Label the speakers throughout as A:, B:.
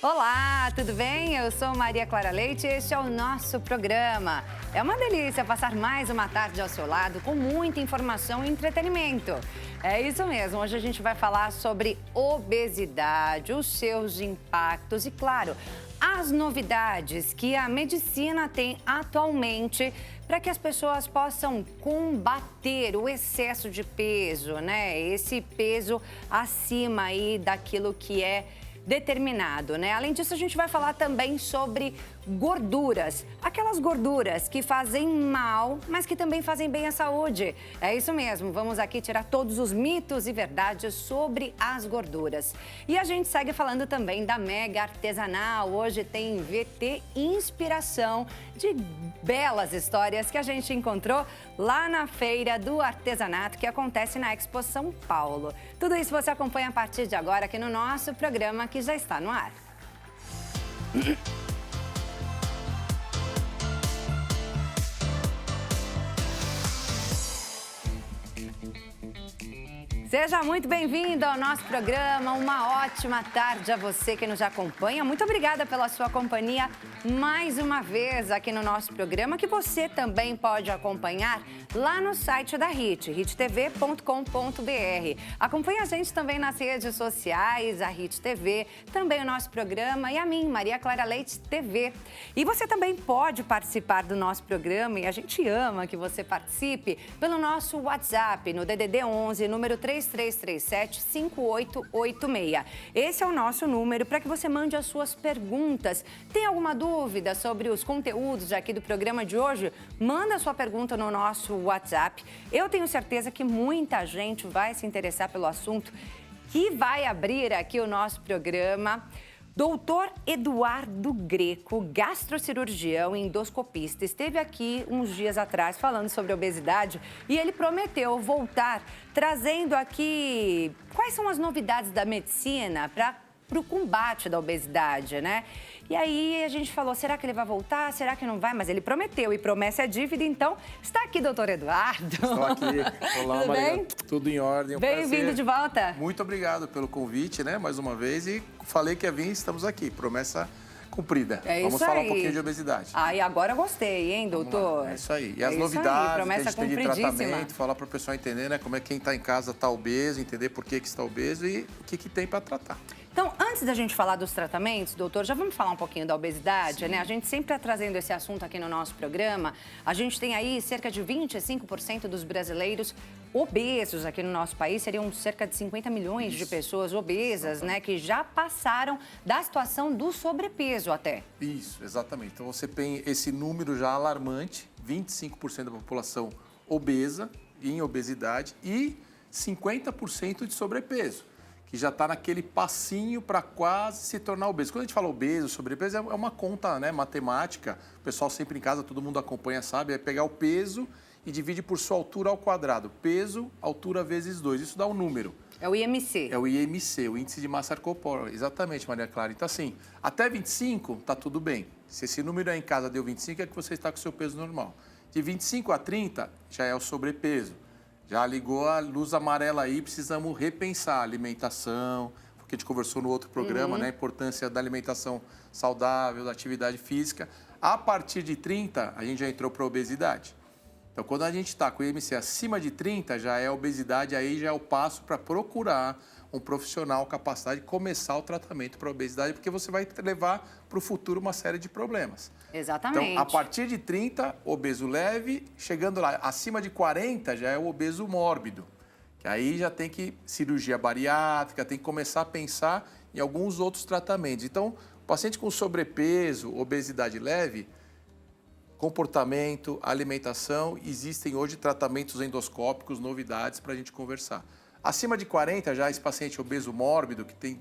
A: Olá, tudo bem? Eu sou Maria Clara Leite e este é o nosso programa. É uma delícia passar mais uma tarde ao seu lado com muita informação e entretenimento. É isso mesmo, hoje a gente vai falar sobre obesidade, os seus impactos e, claro, as novidades que a medicina tem atualmente para que as pessoas possam combater o excesso de peso, né? Esse peso acima aí daquilo que é determinado, né? Além disso, a gente vai falar também sobre gorduras. Aquelas gorduras que fazem mal, mas que também fazem bem à saúde. É isso mesmo, vamos aqui tirar todos os mitos e verdades sobre as gorduras. E a gente segue falando também da Mega Artesanal. Hoje tem VT Inspiração de belas histórias que a gente encontrou lá na Feira do Artesanato, que acontece na Expo São Paulo. Tudo isso você acompanha a partir de agora aqui no nosso programa, que já está no ar. Seja muito bem-vindo ao nosso programa. Uma ótima tarde a você que nos acompanha. Muito obrigada pela sua companhia mais uma vez aqui no nosso programa, que você também pode acompanhar lá no site da HIT, hittv.com.br. Acompanhe a gente também nas redes sociais, a HIT TV, também o nosso programa e a mim, Maria Clara Leite TV. E você também pode participar do nosso programa e a gente ama que você participe pelo nosso WhatsApp no DDD 11, número 3337-5886. Esse é o nosso número para que você mande as suas perguntas. Tem alguma dúvida sobre os conteúdos aqui do programa de hoje? Manda a sua pergunta no nosso WhatsApp. Eu tenho certeza que muita gente vai se interessar pelo assunto que vai abrir aqui o nosso programa. Doutor Eduardo Greco, gastrocirurgião e endoscopista, esteve aqui uns dias atrás falando sobre obesidade e ele prometeu voltar trazendo aqui quais são as novidades da medicina para o combate da obesidade, né? E aí a gente falou, será que ele vai voltar? Será que não vai? Mas ele prometeu e promessa é dívida, então está aqui, doutor Eduardo.
B: Estou aqui. Olá,
A: Tudo
B: Maria.
A: bem?
B: Tudo em ordem.
A: Bem-vindo de volta.
B: Muito obrigado pelo convite, né? Mais uma vez. E falei que ia vir, estamos aqui. Promessa cumprida.
A: É
B: Vamos
A: isso
B: falar
A: aí.
B: um pouquinho de obesidade.
A: Ah, e agora eu gostei, hein, doutor?
B: É isso aí. E as
A: É
B: novidades
A: promessa
B: que a gente tem de
A: cumpridíssima.
B: tratamento, falar para o pessoal entender, né? Como é que quem está em casa está obeso, entender por que está obeso e o que tem para tratar.
A: Então, antes da gente falar dos tratamentos, doutor, já vamos falar um pouquinho da obesidade,
B: Sim.
A: né? A gente sempre está trazendo esse assunto aqui no nosso programa. A gente tem aí cerca de 25% dos brasileiros obesos aqui no nosso país. Seriam cerca de 50 milhões de pessoas obesas, né? Que já passaram da situação do sobrepeso até.
B: Isso, exatamente. Então, você tem esse número já alarmante, 25% da população obesa, em obesidade, e 50% de sobrepeso, que já está naquele passinho para quase se tornar obeso. Quando a gente fala obeso, sobrepeso, é uma conta, né, matemática. O pessoal sempre em casa, todo mundo acompanha, sabe? É pegar o peso e divide por sua altura ao quadrado. Peso, altura vezes 2. Isso dá um número.
A: É o IMC.
B: É o IMC, o Índice de Massa Corpórea. Exatamente, Maria Clara. Então, assim, até 25, tá tudo bem. Se esse número aí em casa deu 25, é que você está com o seu peso normal. De 25 a 30, já é o sobrepeso. Já ligou a luz amarela aí, precisamos repensar a alimentação, porque a gente conversou no outro programa, né? A importância da alimentação saudável, da atividade física. A partir de 30, a gente já entrou para a obesidade. Então, quando a gente está com o IMC acima de 30, já é obesidade, aí já é o passo para procurar um profissional capacitado de começar o tratamento para a obesidade, porque você vai levar para o futuro uma série de problemas.
A: Exatamente.
B: Então, a partir de 30, obeso leve, chegando lá, acima de 40 já é o obeso mórbido, que aí já tem que cirurgia bariátrica, tem que começar a pensar em alguns outros tratamentos. Então, o paciente com sobrepeso, obesidade leve, comportamento, alimentação, existem hoje tratamentos endoscópicos, novidades para a gente conversar. Acima de 40, já esse paciente obeso mórbido, que tem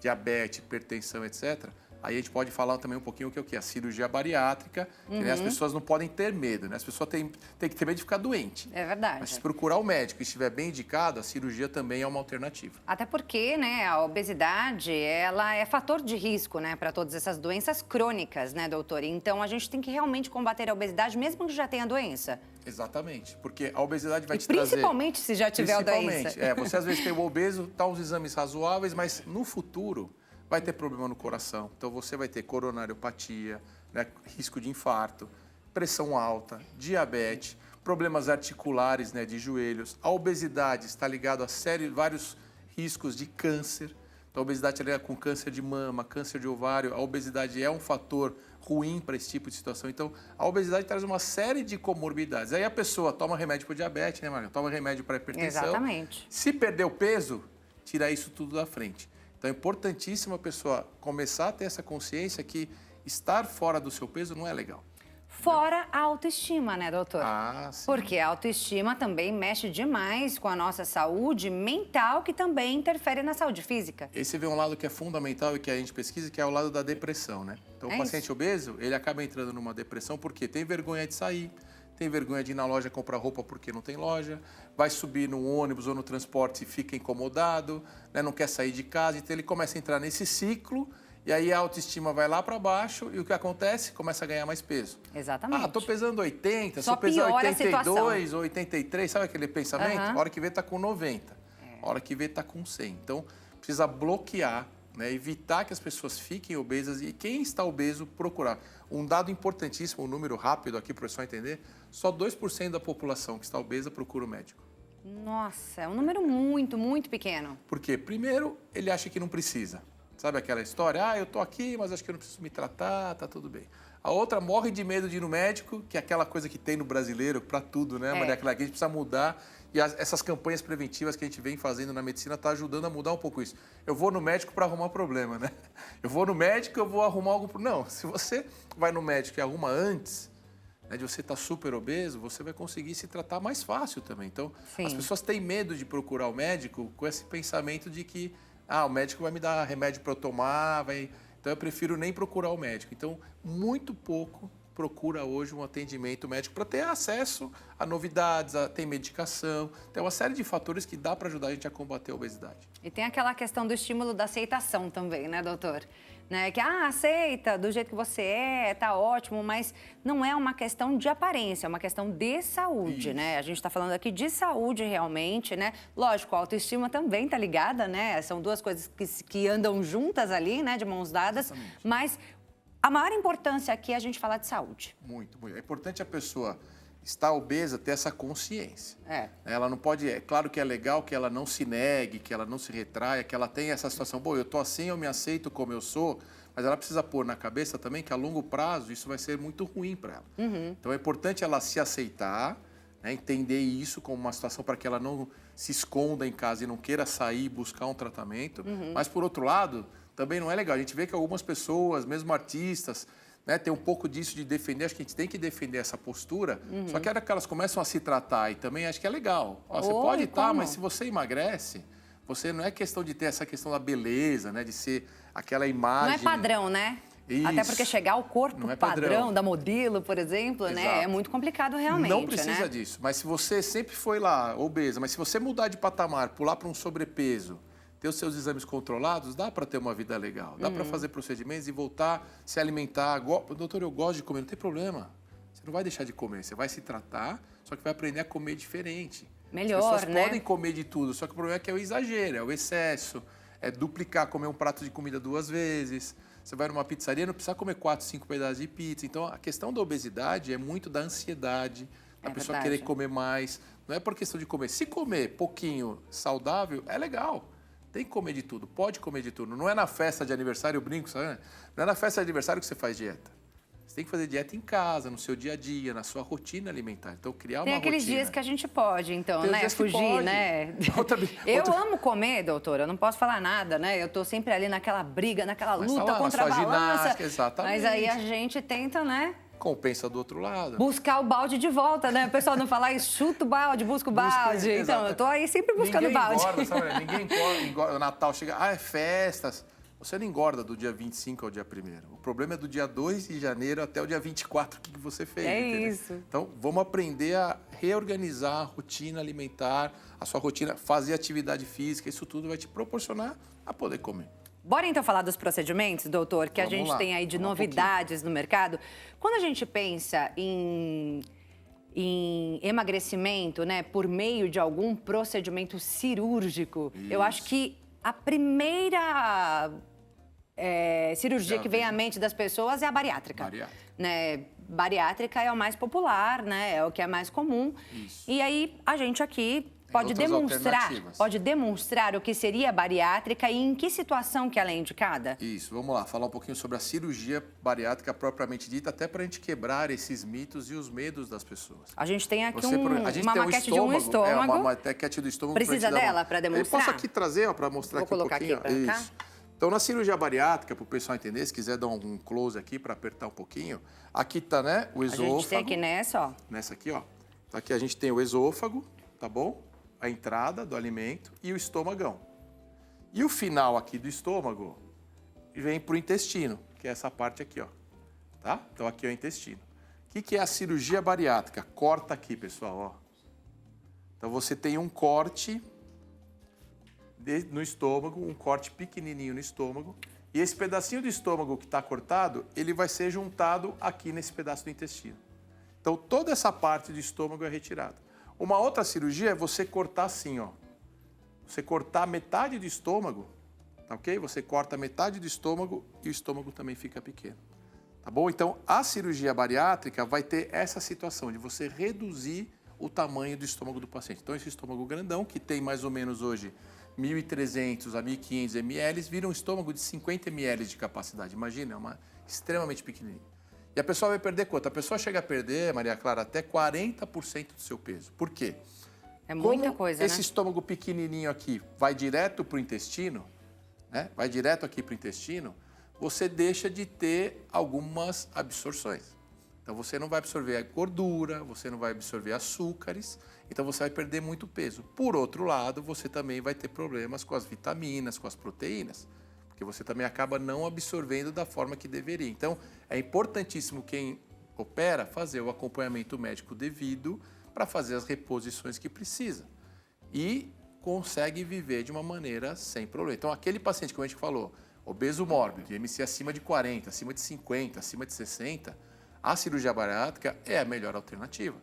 B: diabetes, hipertensão, etc., aí a gente pode falar também um pouquinho o que é o quê? A cirurgia bariátrica, que, né, as pessoas não podem ter medo, né? As pessoas têm que ter medo de ficar doente.
A: É verdade.
B: Mas se procurar o médico e estiver bem indicado, a cirurgia também é uma alternativa.
A: Até porque, né, a obesidade, ela é fator de risco, né, para todas essas doenças crônicas, né, doutor? Então, a gente tem que realmente combater a obesidade, mesmo que já tenha a doença.
B: Exatamente, porque a obesidade vai
A: E
B: te trazer...
A: principalmente se já tiver a doença.
B: Você às vezes tem o obeso, tá uns exames razoáveis, mas no futuro vai ter problema no coração. Então, você vai ter coronariopatia, né, risco de infarto, pressão alta, diabetes, problemas articulares, né, de joelhos. A obesidade está ligada a vários riscos de câncer. Então, a obesidade está ligada com câncer de mama, câncer de ovário. A obesidade é um fator ruim para esse tipo de situação. Então, a obesidade traz uma série de comorbidades. Aí a pessoa toma remédio para diabetes, né, Maria? Toma remédio para hipertensão.
A: Exatamente.
B: Se perder o peso, tira isso tudo da frente. Então, é importantíssimo a pessoa começar a ter essa consciência que estar fora do seu peso não é legal.
A: Fora a autoestima, né, doutor?
B: Ah, sim.
A: Porque a autoestima também mexe demais com a nossa saúde mental, que também interfere na saúde física.
B: Esse vem um lado que é fundamental e que a gente pesquisa, que é o lado da depressão, né? Então, o paciente obeso, ele acaba entrando numa depressão porque tem vergonha de sair, tem vergonha de ir na loja comprar roupa porque não tem loja, vai subir no ônibus ou no transporte e fica incomodado, né? Não quer sair de casa, então ele começa a entrar nesse ciclo. E aí a autoestima vai lá para baixo e o que acontece? Começa a ganhar mais peso.
A: Exatamente.
B: Ah, tô pesando 80,
A: Só
B: tô pesando
A: piora a situação.
B: 82, 83, sabe aquele pensamento? A hora que vê tá com 90, a hora que vê tá com 100. Então, precisa bloquear, né? Evitar que as pessoas fiquem obesas e quem está obeso procurar. Um dado importantíssimo, um número rápido aqui para o pessoal entender, só 2% da população que está obesa procura o médico.
A: Nossa, é um número muito, muito pequeno.
B: Por quê? Primeiro, ele acha que não precisa. Sabe aquela história? Ah, eu tô aqui, mas acho que eu não preciso me tratar, tá tudo bem. A outra morre de medo de ir no médico, que é aquela coisa que tem no brasileiro para tudo, né, Maria Clara? Que a gente precisa mudar. E essas campanhas preventivas que a gente vem fazendo na medicina tá ajudando a mudar um pouco isso. Eu vou no médico para arrumar problema, né? Eu vou no médico, eu vou arrumar algo... Não, se você vai no médico e arruma antes, né, de você estar super obeso, você vai conseguir se tratar mais fácil também. Então, as pessoas têm medo de procurar o médico com esse pensamento de que o médico vai me dar remédio para eu tomar, então eu prefiro nem procurar o médico. Então, muito pouco procura hoje um atendimento médico para ter acesso a novidades, a ter medicação. Tem uma série de fatores que dá para ajudar a gente a combater a obesidade.
A: E tem aquela questão do estímulo da aceitação também, né, doutor? Né? Que, aceita do jeito que você tá ótimo, mas não é uma questão de aparência, é uma questão de saúde,
B: Isso.
A: né? A gente está falando aqui de saúde realmente, né? Lógico, a autoestima também tá ligada, né? São duas coisas que andam juntas ali, né, de mãos dadas,
B: Exatamente.
A: Mas a maior importância aqui é a gente falar de saúde.
B: Muito, muito. É importante a pessoa estar obesa, ter essa consciência.
A: É
B: Ela não pode... É claro que é legal que ela não se negue, que ela não se retraia, que ela tenha essa situação. Bom, eu tô assim, eu me aceito como eu sou, mas ela precisa pôr na cabeça também que a longo prazo isso vai ser muito ruim para ela. Então é importante ela se aceitar, né, entender isso como uma situação para que ela não se esconda em casa e não queira sair e buscar um tratamento. Mas, por outro lado, também não é legal. A gente vê que algumas pessoas, mesmo artistas, né, tem um pouco disso de defender, acho que a gente tem que defender essa postura, só que a hora que elas começam a se tratar e também acho que é legal. Você pode estar, mas se você emagrece, você não é questão de ter essa questão da beleza, né, de ser aquela imagem...
A: Não é padrão, né?
B: Isso.
A: Até porque chegar ao corpo
B: Não é
A: padrão da modelo, por exemplo, né, é muito complicado realmente.
B: Não precisa
A: né?
B: disso, mas se você sempre foi lá, obesa, mas se você mudar de patamar, pular para um sobrepeso, ter os seus exames controlados, dá para ter uma vida legal. Dá para fazer procedimentos e voltar, se alimentar. Doutor, eu gosto de comer, não tem problema. Você não vai deixar de comer, você vai se tratar, só que vai aprender a comer diferente.
A: Melhor,
B: As pessoas
A: né?
B: podem comer de tudo, só que o problema é que é o exagero, é o excesso, é duplicar, comer um prato de comida 2 vezes. Você vai numa pizzaria, não precisa comer 4, 5 pedaços de pizza. Então, a questão da obesidade é muito da ansiedade, da pessoa querer comer mais. Não é por questão de comer. Se comer pouquinho saudável, é legal. Tem que comer de tudo, pode comer de tudo. Não é na festa de aniversário, eu brinco, sabe? Não é na festa de aniversário que você faz dieta. Você tem que fazer dieta em casa, no seu dia a dia, na sua rotina alimentar. Então, criar uma rotina.
A: Tem aqueles dias que a gente pode, então,
B: Tem
A: né?
B: dias que
A: Fugir,
B: pode.
A: né? Eu amo comer, doutora, eu não posso falar nada, né? Eu tô sempre ali naquela briga, naquela luta contra a balança.
B: Exatamente.
A: Mas aí a gente tenta, né?
B: Compensa do outro lado.
A: Buscar o balde de volta, né? O pessoal não fala isso, chuta o balde, busca o balde. Então, eu tô aí sempre buscando o balde.
B: Engorda, sabe? Ninguém engorda. O Natal chega, é festas. Você não engorda do dia 25 ao dia 1º. O problema é do dia 2 de janeiro até o dia 24, o que você fez. Entendeu?
A: Isso.
B: Então, vamos aprender a reorganizar a rotina alimentar, a sua rotina, fazer atividade física. Isso tudo vai te proporcionar a poder comer.
A: Bora então falar dos procedimentos, doutor, que
B: Vamos
A: a gente
B: lá.
A: tem aí de
B: Vamos
A: novidades no mercado. Quando a gente pensa em emagrecimento, né, por meio de algum procedimento cirúrgico, eu acho que a primeira cirurgia que vem à mente das pessoas é a bariátrica. Né? Bariátrica é o mais popular, né? É o que é mais comum.
B: Isso.
A: E aí, a gente aqui pode demonstrar o que seria a bariátrica e em que situação que ela é indicada?
B: Isso, vamos lá, falar um pouquinho sobre a cirurgia bariátrica propriamente dita, até para a gente quebrar esses mitos e os medos das pessoas.
A: A gente tem aqui uma maquete de um estômago.
B: Uma maquete do estômago.
A: Precisa dela para demonstrar?
B: Eu posso aqui trazer, para mostrar aqui um pouquinho.
A: Vou colocar aqui para cá.
B: Então, na cirurgia bariátrica, para o pessoal entender, se quiser dar um close aqui para apertar um pouquinho, aqui está, né, o esôfago.
A: A gente tem aqui nessa, ó.
B: Nessa aqui, ó. Então, aqui a gente tem o esôfago, tá bom? A entrada do alimento e o estômagão. E o final aqui do estômago vem para o intestino, que é essa parte aqui, ó. Tá? Então, aqui é o intestino. O que é a cirurgia bariátrica? Corta aqui, pessoal, ó. Então, você tem um corte no estômago, um corte pequenininho no estômago, e esse pedacinho do estômago que está cortado, ele vai ser juntado aqui nesse pedaço do intestino. Então, toda essa parte do estômago é retirada. Uma outra cirurgia é você cortar assim, ó. Você cortar metade do estômago, tá ok? Você corta metade do estômago e o estômago também fica pequeno, tá bom? Então, a cirurgia bariátrica vai ter essa situação de você reduzir o tamanho do estômago do paciente. Então, esse estômago grandão, que tem mais ou menos hoje 1.300 a 1.500 ml, vira um estômago de 50 ml de capacidade. Imagina, é extremamente pequenininho. E a pessoa vai perder quanto? A pessoa chega a perder, Maria Clara, até 40% do seu peso. Por quê?
A: É muita coisa,
B: esse estômago pequenininho aqui vai direto para o intestino, né? Vai direto aqui para o intestino, você deixa de ter algumas absorções. Então, você não vai absorver a gordura, você não vai absorver açúcares, então você vai perder muito peso. Por outro lado, você também vai ter problemas com as vitaminas, com as proteínas, porque você também acaba não absorvendo da forma que deveria. Então, é importantíssimo quem opera fazer o acompanhamento médico devido para fazer as reposições que precisa. E consegue viver de uma maneira sem problema. Então, aquele paciente, como a gente falou, obeso mórbido, IMC acima de 40, acima de 50, acima de 60, a cirurgia bariátrica é a melhor alternativa.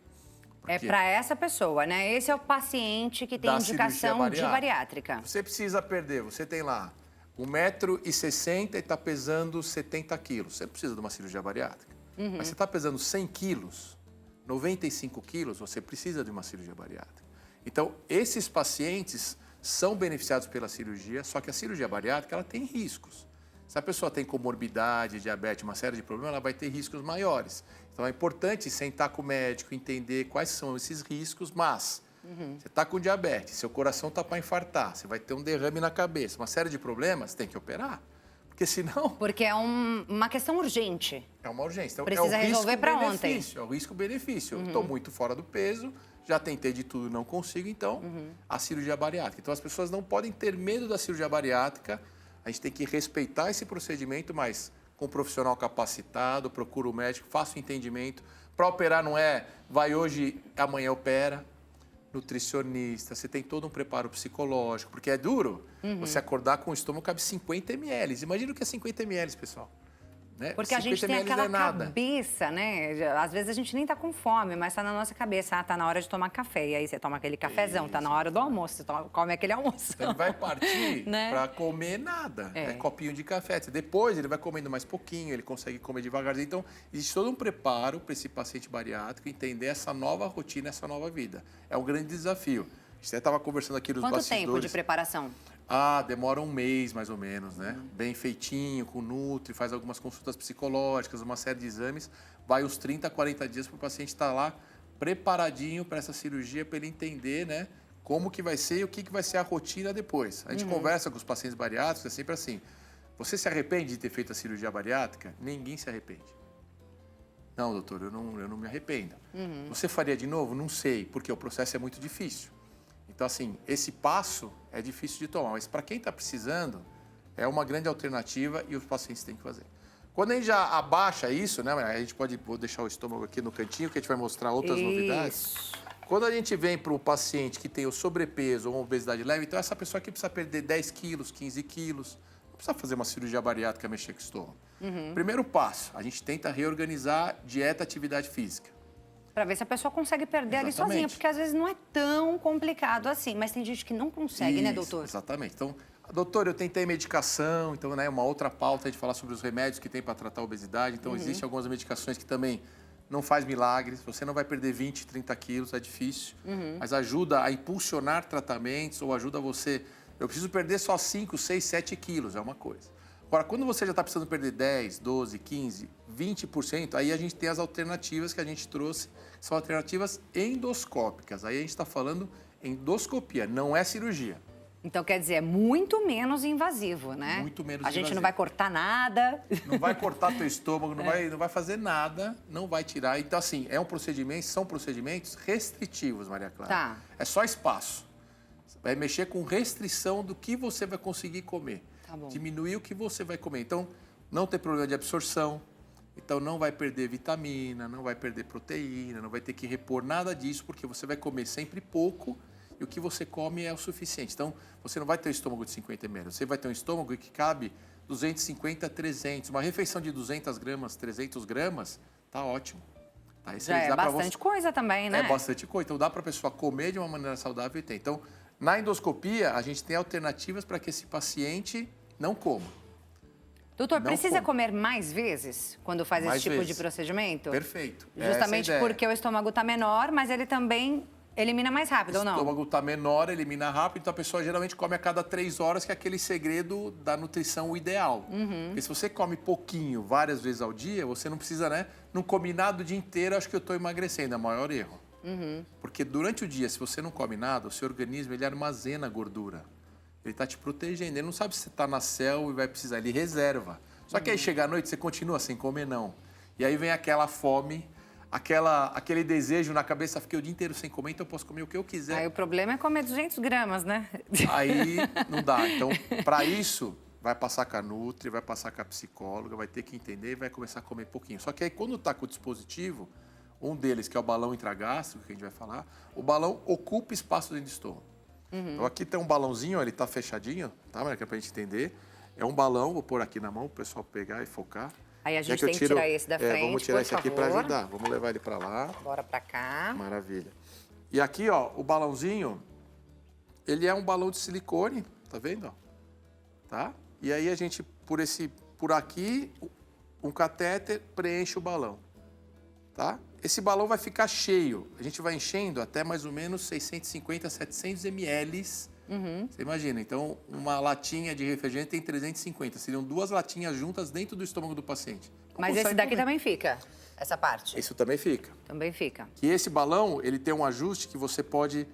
A: É para essa pessoa, né? Esse é o paciente que tem indicação de bariátrica.
B: Você precisa perder, você tem lá 1,60 m e está pesando 70 quilos. Você precisa de uma cirurgia bariátrica. Mas você está pesando 100 quilos, 95 quilos, você precisa de uma cirurgia bariátrica. Então, esses pacientes são beneficiados pela cirurgia, só que a cirurgia bariátrica ela tem riscos. Se a pessoa tem comorbidade, diabetes, uma série de problemas, ela vai ter riscos maiores. Então, é importante sentar com o médico, entender quais são esses riscos, mas você está com diabetes, seu coração está para infartar, você vai ter um derrame na cabeça, uma série de problemas, tem que operar. Porque senão...
A: Porque é uma questão urgente.
B: É uma urgência. Então,
A: precisa resolver para ontem.
B: É o risco-benefício. Eu estou muito fora do peso, já tentei de tudo, não consigo, então a cirurgia bariátrica. Então, as pessoas não podem ter medo da cirurgia bariátrica. A gente tem que respeitar esse procedimento, mas com um profissional capacitado, procura o médico, faça o entendimento. Para operar não é, vai hoje, amanhã opera. Nutricionista, você tem todo um preparo psicológico, porque é duro você acordar com o estômago, cabe 50 ml. Imagina o que é 50 ml, pessoal. Né?
A: Porque a gente tem aquela cabeça, né? Às vezes a gente nem tá com fome, mas tá na nossa cabeça, tá na hora de tomar café. E aí você toma aquele cafezão, tá na hora do almoço, você come aquele almoço.
B: Então ele vai partir né? para comer nada, copinho de café. Depois ele vai comendo mais pouquinho, ele consegue comer devagarzinho. Então existe todo um preparo para esse paciente bariátrico entender essa nova rotina, essa nova vida. É um grande desafio. A gente estava conversando aqui nos bastidores.
A: Quanto tempo de preparação?
B: Demora um mês, mais ou menos, né? Bem feitinho, com nutri, faz algumas consultas psicológicas, uma série de exames. Vai uns 30, 40 dias para o paciente estar lá preparadinho para essa cirurgia, para ele entender, né? Como que vai ser e o que vai ser a rotina depois. A gente conversa com os pacientes bariátricos, é sempre assim. Você se arrepende de ter feito a cirurgia bariátrica? Ninguém se arrepende. Não, doutor, eu não me arrependo. Você faria de novo? Não sei, porque o processo é muito difícil. Então, assim, esse passo é difícil de tomar, mas para quem está precisando, é uma grande alternativa e os pacientes têm que fazer. Quando a gente já abaixa isso, né, a gente vou deixar o estômago aqui no cantinho, que a gente vai mostrar outras novidades. Quando a gente vem para o paciente que tem o sobrepeso ou uma obesidade leve, então essa pessoa aqui precisa perder 10 quilos, 15 quilos, não precisa fazer uma cirurgia bariátrica, mexer com o estômago. Primeiro passo, a gente tenta reorganizar dieta, atividade física.
A: Para ver se a pessoa consegue perder ali sozinha, porque às vezes não é tão complicado assim, mas tem gente que não consegue, né, doutor?
B: Exatamente. Então, Doutor, eu tentei medicação, então, né, uma outra pauta é de falar sobre os remédios que tem para tratar a obesidade. Então, existem algumas medicações que também não faz milagres. Você não vai perder 20, 30 quilos, é difícil. Mas ajuda a impulsionar tratamentos ou ajuda você... Eu preciso perder só 5, 6, 7 quilos, é uma coisa. Agora, quando você já está precisando perder 10, 12, 15, 20%, aí a gente tem as alternativas que a gente trouxe, que são alternativas endoscópicas. Aí a gente está falando endoscopia, não é cirurgia.
A: Então, quer dizer, é muito menos invasivo, né?
B: Muito menos
A: invasivo. A gente
B: invasivo.
A: não vai cortar nada.
B: Não vai cortar teu estômago, não vai fazer nada, não vai tirar. Então, assim, são procedimentos restritivos, Maria Clara.
A: Tá.
B: É só espaço. Vai mexer com restrição do que você vai conseguir comer.
A: Tá bom.
B: Diminuir o que você vai comer. Então, não tem problema de absorção. Então, não vai perder vitamina, não vai perder proteína, não vai ter que repor nada disso, porque você vai comer sempre pouco e o que você come é o suficiente. Então, você não vai ter um estômago de 50 ml, você vai ter um estômago que cabe 250 a 300. Uma refeição de 200 gramas, 300 gramas, tá ótimo. Tá?
A: Já é bastante coisa também, né?
B: É bastante coisa. Então, dá para a pessoa comer de uma maneira saudável e ter. Então, na endoscopia, a gente tem alternativas para que esse paciente não coma.
A: Doutor,
B: Não
A: precisa
B: come.
A: comer mais vezes quando faz
B: Mais
A: esse tipo
B: vezes.
A: de procedimento?
B: Perfeito.
A: Justamente
B: Essa é a ideia.
A: porque o estômago está menor, mas ele também elimina mais rápido, ou
B: O
A: não?
B: estômago está menor, elimina rápido, então a pessoa geralmente come a cada 3 horas, que é aquele segredo da nutrição ideal. Porque se você come pouquinho, várias vezes ao dia, você não precisa, né? Não come nada o dia inteiro, acho que eu estou emagrecendo, é o maior erro. Porque durante o dia, se você não come nada, o seu organismo ele armazena gordura. Ele está te protegendo, ele não sabe se você está na selva e vai precisar, ele reserva. Só que aí chega à noite, você continua sem comer, não. E aí vem aquela fome, aquele desejo na cabeça, fiquei o dia inteiro sem comer, então eu posso comer o que eu quiser.
A: Aí o problema é comer 200 gramas, né?
B: Aí não dá. Então, para isso, vai passar com a Nutri, vai passar com a psicóloga, vai ter que entender e vai começar a comer pouquinho. Só que aí, quando está com o dispositivo, um deles, que é o balão intragástrico, que a gente vai falar, o balão ocupa espaço dentro do estômago. Então, aqui tem um balãozinho, ó, ele está fechadinho, tá, Maria, que é para a gente entender. É um balão, vou pôr aqui na mão, o pessoal pegar e focar.
A: Aí a gente tem que tirar esse da frente,
B: vamos tirar esse aqui para
A: favor.
B: ajudar. Vamos levar ele para lá.
A: Bora pra cá.
B: Maravilha. E aqui, ó, o balãozinho, ele é um balão de silicone, tá vendo? Ó? Tá? E aí a gente, por aqui, um catéter preenche o balão, tá? Esse balão vai ficar cheio. A gente vai enchendo até mais ou menos 650, 700 ml. Você imagina, então uma latinha de refrigerante tem 350. Seriam 2 latinhas juntas dentro do estômago do paciente. Não
A: Mas esse
B: consegue
A: daqui
B: comer.
A: também fica, essa parte?
B: Isso também fica.
A: Também fica.
B: E esse balão, ele tem um ajuste que você pode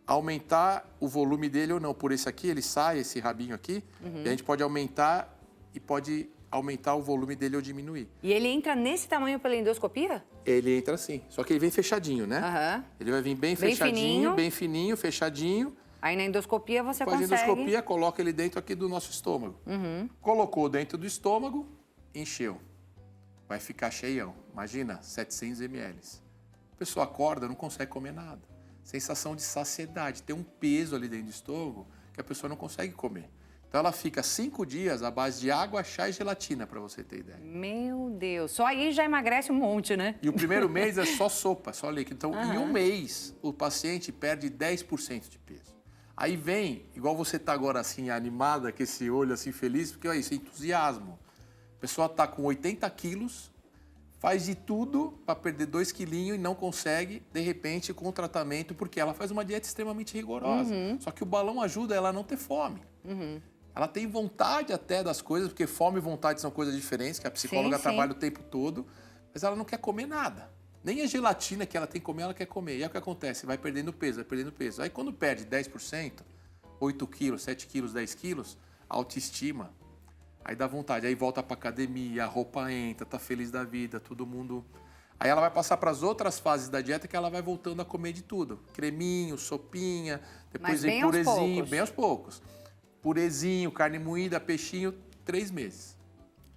B: aumentar o volume dele ou não. Por esse aqui, ele sai, esse rabinho aqui, e a gente pode aumentar e pode aumentar o volume dele ou diminuir.
A: E ele entra nesse tamanho pela endoscopia?
B: Ele entra assim, só que ele vem fechadinho, né?
A: Aham.
B: Ele vai vir bem
A: Bem
B: fechadinho,
A: fininho.
B: bem fininho, fechadinho.
A: Aí na endoscopia você
B: Faz a
A: consegue...
B: endoscopia, coloca ele dentro aqui do nosso estômago. Colocou dentro do estômago, encheu. Vai ficar cheião. Imagina, 700 ml. A pessoa acorda, não consegue comer nada. Sensação de saciedade. Tem um peso ali dentro do estômago que a pessoa não consegue comer. Então ela fica 5 dias à base de água, chá e gelatina, para você ter ideia.
A: Meu Deus, só aí já emagrece um monte, né?
B: E o primeiro mês é só sopa, só líquido. Então, em um mês, o paciente perde 10% de peso. Aí vem, igual você está agora assim, animada, com esse olho assim feliz, porque olha isso, é entusiasmo. A pessoa está com 80 quilos, faz de tudo para perder 2 quilinhos e não consegue, de repente, com o tratamento, porque ela faz uma dieta extremamente rigorosa. Só que o balão ajuda ela a não ter fome. Ela tem vontade até das coisas, porque fome e vontade são coisas diferentes, que a psicóloga
A: Sim.
B: trabalha o tempo todo, mas ela não quer comer nada. Nem a gelatina que ela tem que comer, ela quer comer. E é o que acontece, vai perdendo peso, vai perdendo peso. Aí quando perde 10%, 8 quilos, 7 quilos, 10 quilos, autoestima, aí dá vontade. Aí volta pra academia, a roupa entra, tá feliz da vida, todo mundo... Aí ela vai passar para as outras fases da dieta que ela vai voltando a comer de tudo. Creminho, sopinha, depois
A: Mas bem
B: vem
A: aos
B: purezinho,
A: poucos.
B: bem aos poucos. Purezinho, carne moída, peixinho, 3 meses.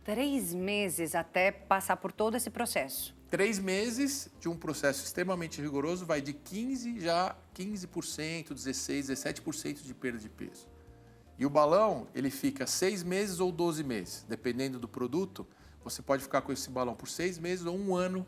A: 3 meses até passar por todo esse processo.
B: 3 meses de um processo extremamente rigoroso vai de 15%, 16%, 17% de perda de peso. E o balão, ele fica 6 meses ou 12 meses. Dependendo do produto, você pode ficar com esse balão por 6 meses ou 1 ano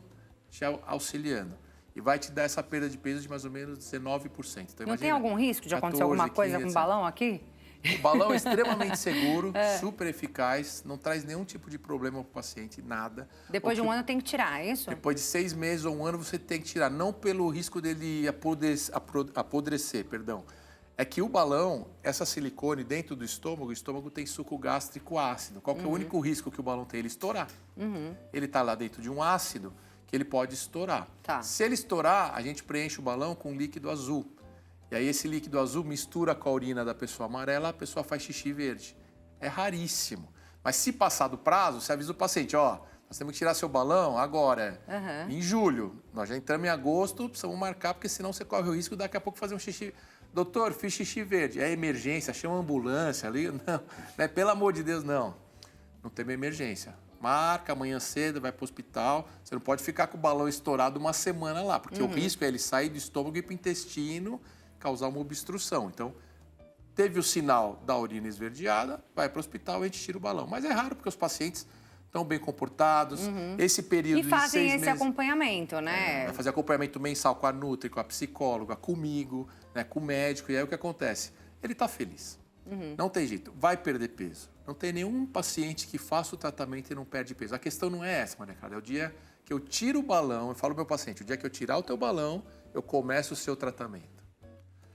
B: te auxiliando. E vai te dar essa perda de peso de mais ou menos 19%. Então,
A: Não tem
B: imagina,
A: algum risco de acontecer
B: 14,
A: alguma coisa
B: 15,
A: com o balão aqui?
B: O balão é extremamente seguro, super eficaz, não traz nenhum tipo de problema para o paciente, nada.
A: Depois de um ano tem que tirar, é isso?
B: Depois de 6 meses ou um ano você tem que tirar, não pelo risco dele apodrecer, perdão. É que o balão, essa silicone dentro do estômago, o estômago tem suco gástrico ácido. Qual que é o único risco que o balão tem? Ele estourar. Ele está lá dentro de um ácido que ele pode estourar.
A: Tá.
B: Se ele estourar, a gente preenche o balão com líquido azul. E aí esse líquido azul mistura com a urina da pessoa amarela, a pessoa faz xixi verde. É raríssimo. Mas se passar do prazo, você avisa o paciente, ó, nós temos que tirar seu balão agora, em julho. Nós já entramos em agosto, precisamos marcar, porque senão você corre o risco daqui a pouco fazer um xixi. Doutor, fiz xixi verde. É emergência, chama a ambulância ali. Não, né? Pelo amor de Deus, não. Não tem uma emergência. Marca amanhã cedo, vai para o hospital. Você não pode ficar com o balão estourado uma semana lá, porque o risco é ele sair do estômago e ir para o intestino, causar uma obstrução. Então, teve o sinal da urina esverdeada, vai para o hospital e a gente tira o balão. Mas é raro, porque os pacientes estão bem comportados. Esse período
A: E fazem
B: de 6
A: esse
B: meses,
A: acompanhamento, né?
B: vai fazer acompanhamento mensal com a Nutri, com a psicóloga, comigo, né, com o médico. E aí o que acontece? Ele está feliz. Não tem jeito. Vai perder peso. Não tem nenhum paciente que faça o tratamento e não perde peso. A questão não é essa, Maria Clara. É o dia que eu tiro o balão, eu falo ao meu paciente, o dia que eu tirar o teu balão, eu começo o seu tratamento.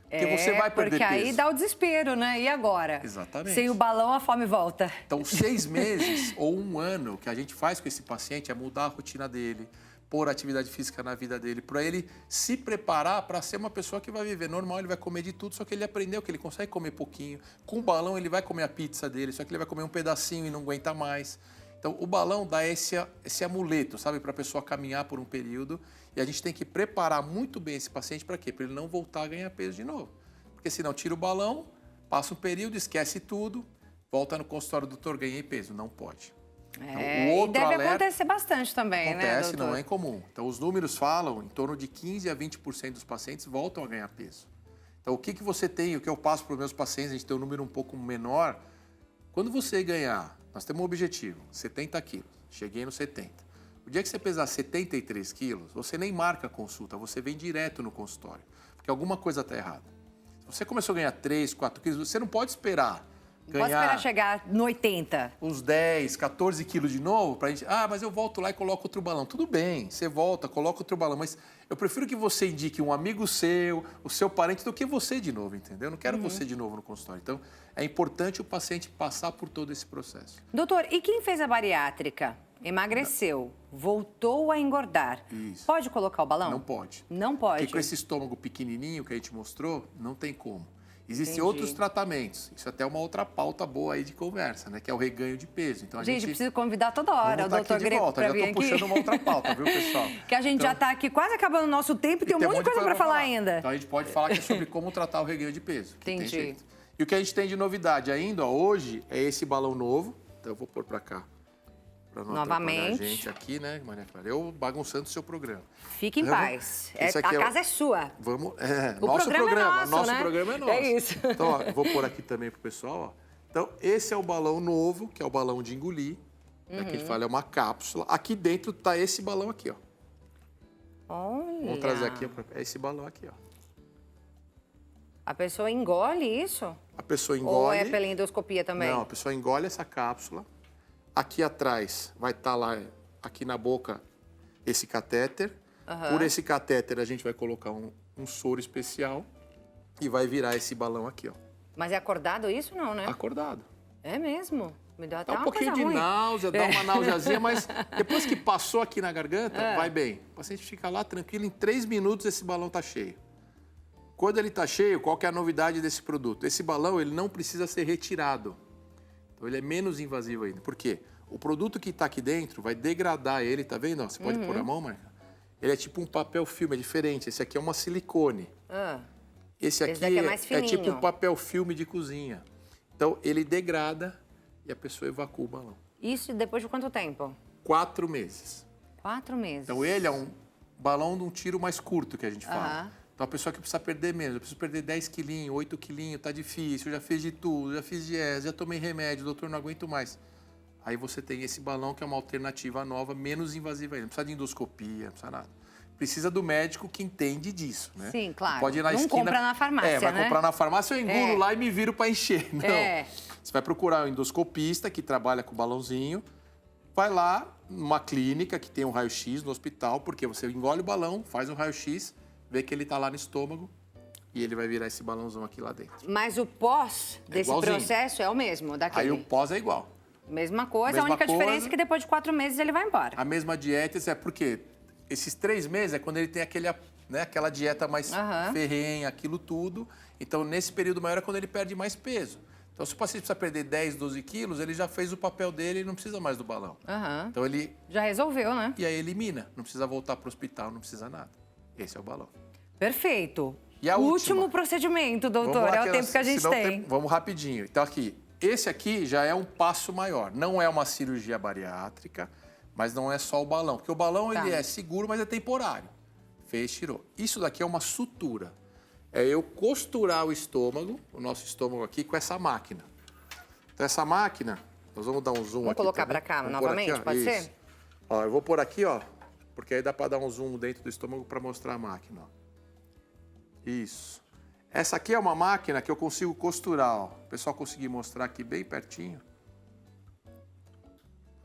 B: Porque você vai perder
A: porque aí
B: peso.
A: dá o desespero, né? E agora?
B: Exatamente.
A: Sem o balão, a fome volta.
B: Então, 6 meses ou um ano, o que a gente faz com esse paciente é mudar a rotina dele, pôr atividade física na vida dele, para ele se preparar para ser uma pessoa que vai viver normal, ele vai comer de tudo, só que ele aprendeu que ele consegue comer pouquinho. Com o balão, ele vai comer a pizza dele, só que ele vai comer um pedacinho e não aguenta mais. Então, o balão dá esse amuleto, sabe, para a pessoa caminhar por um período. E a gente tem que preparar muito bem esse paciente para quê? Para ele não voltar a ganhar peso de novo. Porque senão tira o balão, passa um período, esquece tudo, volta no consultório, doutor, ganhei peso. Não pode.
A: Então, o outro e deve acontecer bastante também,
B: acontece,
A: né, doutor?
B: Não é incomum. Então, os números falam, em torno de 15% a 20% dos pacientes voltam a ganhar peso. Então, o que você tem, o que eu passo para os meus pacientes, a gente tem um número um pouco menor. Quando você ganhar, nós temos um objetivo, 70 quilos, cheguei no 70. O dia que você pesar 73 quilos, você nem marca a consulta, você vem direto no consultório, porque alguma coisa está errada. Se você começou a ganhar 3, 4 quilos, você não pode esperar ganhar...
A: Pode esperar chegar no 80.
B: Uns 10, 14 quilos de novo, para a gente... Ah, mas eu volto lá e coloco outro balão. Tudo bem, você volta, coloca outro balão, mas eu prefiro que você indique um amigo seu, o seu parente, do que você de novo, entendeu? Eu não quero você de novo no consultório. Então, é importante o paciente passar por todo esse processo.
A: Doutor, e quem fez a bariátrica? Emagreceu, voltou a engordar.
B: Isso.
A: Pode colocar o balão?
B: Não pode.
A: Não pode.
B: Porque com esse estômago pequenininho que a gente mostrou, não tem como. Existem
A: Entendi.
B: outros tratamentos. Isso até é uma outra pauta boa aí de conversa, né? Que é o reganho de peso. Então,
A: gente, preciso convidar toda hora o doutor Greco para vir aqui.
B: Já estou puxando uma outra pauta, viu, pessoal?
A: Que a gente já está aqui quase acabando o nosso tempo e tem um monte de coisa para falar ainda.
B: Então, a gente pode falar que é sobre como tratar o reganho de peso.
A: Entendi.
B: Tem jeito. E o que a gente tem de novidade ainda, ó, hoje, é esse balão novo. Então, eu vou pôr para cá. Para não atrapalhar a gente aqui, né, Maria Clara? Eu bagunçando o seu programa.
A: Fique em paz. A casa é sua.
B: Vamos.
A: O
B: nosso programa
A: é nosso,
B: nosso
A: né?
B: programa é nosso.
A: É isso.
B: Então, ó, eu vou pôr aqui também pro pessoal, ó. Então, esse é o balão novo, que é o balão de engolir. Aqui ele fala, é uma cápsula. Aqui dentro tá esse balão aqui, ó.
A: Olha.
B: Vamos trazer aqui, é esse balão aqui, ó.
A: A pessoa engole isso?
B: A pessoa engole.
A: Ou é pela endoscopia também?
B: Não, a pessoa engole essa cápsula. Aqui atrás vai estar lá, aqui na boca, esse catéter. Por esse catéter a gente vai colocar um soro especial e vai virar esse balão aqui, ó.
A: Mas é acordado isso não, né?
B: Acordado.
A: É mesmo? Me dá até
B: Dá um
A: uma
B: pouquinho
A: coisa
B: de
A: ruim.
B: náusea, dá uma náuseazinha, mas depois que passou aqui na garganta, vai bem. O paciente fica lá tranquilo, em 3 minutos esse balão tá cheio. Quando ele tá cheio, qual que é a novidade desse produto? Esse balão, ele não precisa ser retirado. Então, ele é menos invasivo ainda. Por quê? O produto que está aqui dentro vai degradar ele, tá vendo? Você pode pôr a mão, Marca? Ele é tipo um papel filme, é diferente. Esse aqui é uma silicone. Esse aqui
A: daqui é mais
B: é
A: fininho.
B: tipo um papel filme de cozinha. Então, ele degrada e a pessoa evacua o balão.
A: Isso depois de quanto tempo?
B: 4 meses.
A: 4 meses.
B: Então, ele é um balão de um tiro mais curto, que a gente fala. Então, a pessoa que precisa perder menos, eu preciso perder 10 quilinhos, 8 quilinhos, tá difícil, eu já fiz de tudo, já fiz dieta, já tomei remédio, doutor, não aguento mais. Aí você tem esse balão que é uma alternativa nova, menos invasiva ainda. Não precisa de endoscopia, não precisa nada. precisa do médico que entende disso, né?
A: Sim, claro.
B: Pode ir na
A: não
B: esquina,
A: compra na farmácia,
B: vai
A: né?
B: comprar na farmácia, eu engulo lá e me viro para encher. Não. Você vai procurar um endoscopista que trabalha com balãozinho, vai lá numa clínica que tem um raio-x no hospital, porque você engole o balão, faz um raio-x, vê que ele está lá no estômago e ele vai virar esse balãozão aqui lá dentro.
A: Mas o pós desse processo é o mesmo, daquele?
B: Aí o pós é igual.
A: Mesma coisa, a única diferença é que depois de 4 meses ele vai embora.
B: A mesma dieta, é porque esses 3 meses é quando ele tem aquela dieta mais ferrenha, aquilo tudo. Então, nesse período maior é quando ele perde mais peso. Então, se o paciente precisa perder 10, 12 quilos, ele já fez o papel dele e não precisa mais do balão. Então, ele...
A: Já resolveu, né?
B: E aí elimina. Não precisa voltar para o hospital, não precisa nada. Esse é o balão.
A: Perfeito.
B: E a
A: último procedimento, doutor, é o tempo que a gente tem.
B: Vamos rapidinho. Então, esse aqui já é um passo maior. Não é uma cirurgia bariátrica, mas não é só o balão. Porque o balão ele é seguro, mas é temporário. Fez, tirou. Isso daqui é uma sutura. É eu costurar o estômago, o nosso estômago aqui, com essa máquina. Então, essa máquina, nós vamos dar um zoom aqui.
A: Vamos colocar para cá novamente, aqui, pode ser?
B: Ó, eu vou pôr aqui, ó, porque aí dá para dar um zoom dentro do estômago para mostrar a máquina. Ó. Isso. Essa aqui é uma máquina que eu consigo costurar, ó. O pessoal conseguir mostrar aqui bem pertinho.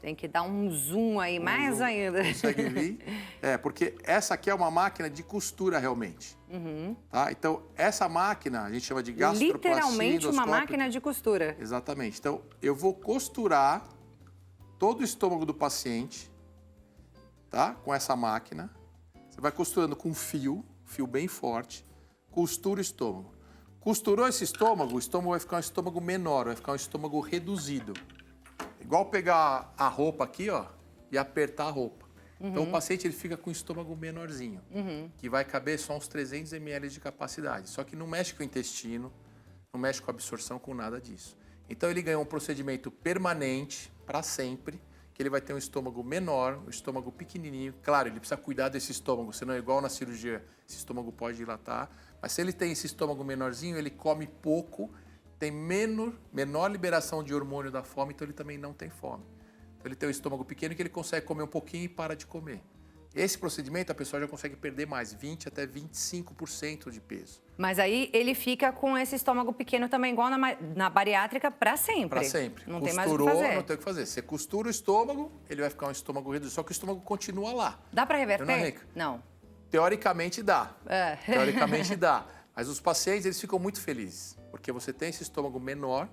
A: Tem que dar um zoom aí, mais ainda.
B: Consegue vir? Porque essa aqui é uma máquina de costura realmente. Tá? Então, essa máquina, a gente chama de gastroplastia
A: literalmente uma máquina de costura.
B: Exatamente. Então, eu vou costurar todo o estômago do paciente, tá? Com essa máquina. Você vai costurando com fio bem forte. Costura o estômago. Costurou esse estômago, o estômago vai ficar um estômago menor, vai ficar um estômago reduzido. Igual pegar a roupa aqui, ó, e apertar a roupa. Então, o paciente ele fica com o estômago menorzinho, que vai caber só uns 300 ml de capacidade. Só que não mexe com o intestino, não mexe com a absorção, com nada disso. Então, ele ganhou um procedimento permanente, para sempre, que ele vai ter um estômago menor, um estômago pequenininho. Claro, ele precisa cuidar desse estômago, senão igual na cirurgia, esse estômago pode dilatar. Mas se ele tem esse estômago menorzinho, ele come pouco, tem menor liberação de hormônio da fome, então ele também não tem fome. Então ele tem um estômago pequeno que ele consegue comer um pouquinho e para de comer. Esse procedimento a pessoa já consegue perder mais 20 até 25% de peso.
A: Mas aí ele fica com esse estômago pequeno também, igual na bariátrica, para sempre.
B: Para sempre.
A: Não
B: Costurou,
A: tem mais o que fazer.
B: Não tem o que fazer. Você costura o estômago, ele vai ficar um estômago reduzido, só que o estômago continua lá.
A: Dá para reverter? Não.
B: Teoricamente dá. Teoricamente dá. Mas os pacientes, eles ficam muito felizes. Porque você tem esse estômago menor,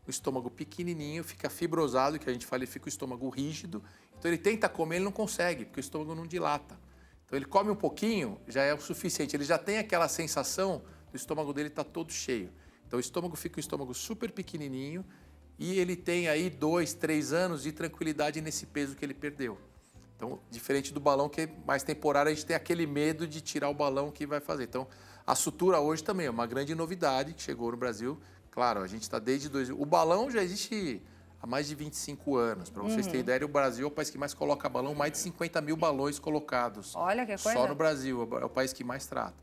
B: o estômago pequenininho, fica fibrosado, que a gente fala, ele fica o estômago rígido. Então ele tenta comer, ele não consegue, porque o estômago não dilata. Então ele come um pouquinho, já é o suficiente. Ele já tem aquela sensação do estômago dele estar todo cheio. Então o estômago fica um estômago super pequenininho e ele tem aí 2, 3 anos de tranquilidade nesse peso que ele perdeu. Então, diferente do balão, que é mais temporário, a gente tem aquele medo de tirar o balão que vai fazer. Então, a sutura hoje também é uma grande novidade que chegou no Brasil. Claro, a gente está desde 2000. O balão já existe há mais de 25 anos. Para vocês terem ideia, o Brasil é o país que mais coloca balão, mais de 50 mil balões colocados.
A: Olha que coisa.
B: Só no Brasil, é o país que mais trata.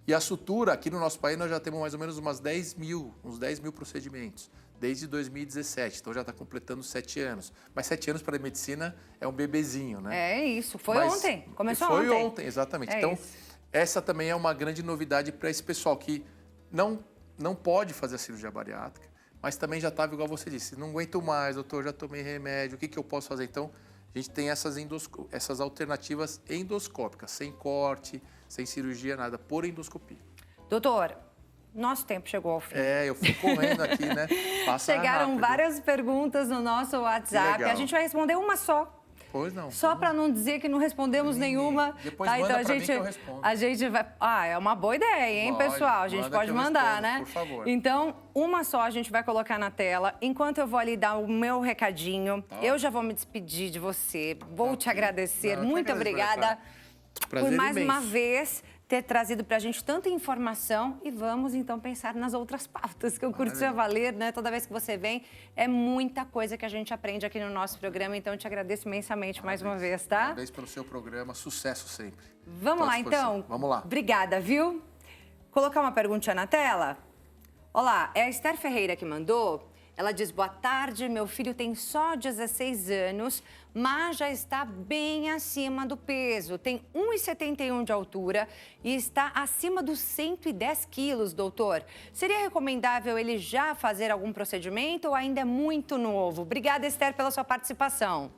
B: E a sutura, aqui no nosso país, nós já temos mais ou menos uns 10 mil procedimentos, desde 2017. Então já está completando 7 anos. Mas 7 anos para a medicina é um bebezinho, né?
A: É isso, ontem. Começou ontem.
B: Foi ontem, exatamente. Então, essa também é uma grande novidade para esse pessoal que não pode fazer a cirurgia bariátrica, mas também já estava igual você disse. Não aguento mais, doutor, já tomei remédio, o que eu posso fazer? Então, a gente tem essas alternativas endoscópicas, sem corte, sem cirurgia, nada, por endoscopia.
A: Doutor, nosso tempo chegou ao fim.
B: Eu fui correndo aqui, né?
A: Chegaram várias perguntas no nosso WhatsApp. A gente vai responder uma só.
B: Pois não.
A: Só para não dizer que não respondemos nenhuma.
B: Depois manda
A: então
B: pra mim que eu respondo.
A: A gente vai... é uma boa ideia, hein, pessoal? A gente pode mandar, né?
B: Por favor.
A: Então, uma só a gente vai colocar na tela. Enquanto eu vou ali dar o meu recadinho, eu já vou me despedir de você. Vou te agradecer. Muito obrigada por mais uma vez ter trazido para a gente tanta informação e vamos, então, pensar nas outras pautas que eu curti a valer, né? Toda vez que você vem, é muita coisa que a gente aprende aqui no nosso programa, então eu te agradeço imensamente mais uma vez, tá?
B: Parabéns pelo seu programa, sucesso sempre.
A: Vamos lá, então?
B: Vamos lá.
A: Obrigada, viu? Colocar uma perguntinha na tela? Olá, é a Esther Ferreira que mandou. Ela diz, boa tarde, meu filho tem só 16 anos, mas já está bem acima do peso. Tem 1,71 de altura e está acima dos 110 quilos, doutor. Seria recomendável ele já fazer algum procedimento ou ainda é muito novo? Obrigada, Esther, pela sua participação.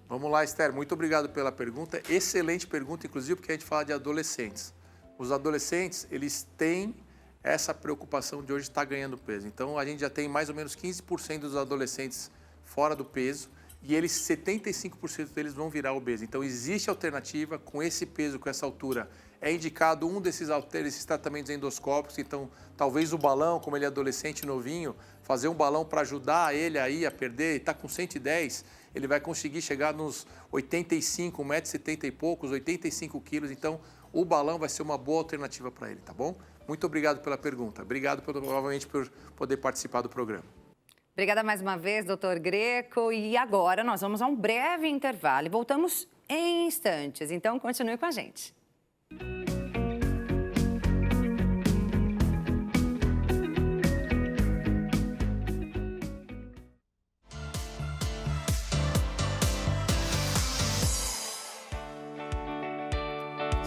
B: Vamos lá, Esther, muito obrigado pela pergunta. Excelente pergunta, inclusive, porque a gente fala de adolescentes. Os adolescentes, eles têm essa preocupação de hoje estar ganhando peso. Então, a gente já tem mais ou menos 15% dos adolescentes fora do peso e eles, 75% deles vão virar obeso. Então, existe alternativa com esse peso, com essa altura. É indicado um desses tratamentos endoscópicos. Então, talvez o balão, como ele é adolescente novinho, fazer um balão para ajudar ele aí a perder, está com 110, ele vai conseguir chegar nos 85, 1,70 m e poucos, 85 quilos. Então, o balão vai ser uma boa alternativa para ele, tá bom? Muito obrigado pela pergunta. Obrigado, novamente, por poder participar do programa.
A: Obrigada mais uma vez, doutor Greco. E agora nós vamos a um breve intervalo e voltamos em instantes. Então, continue com a gente.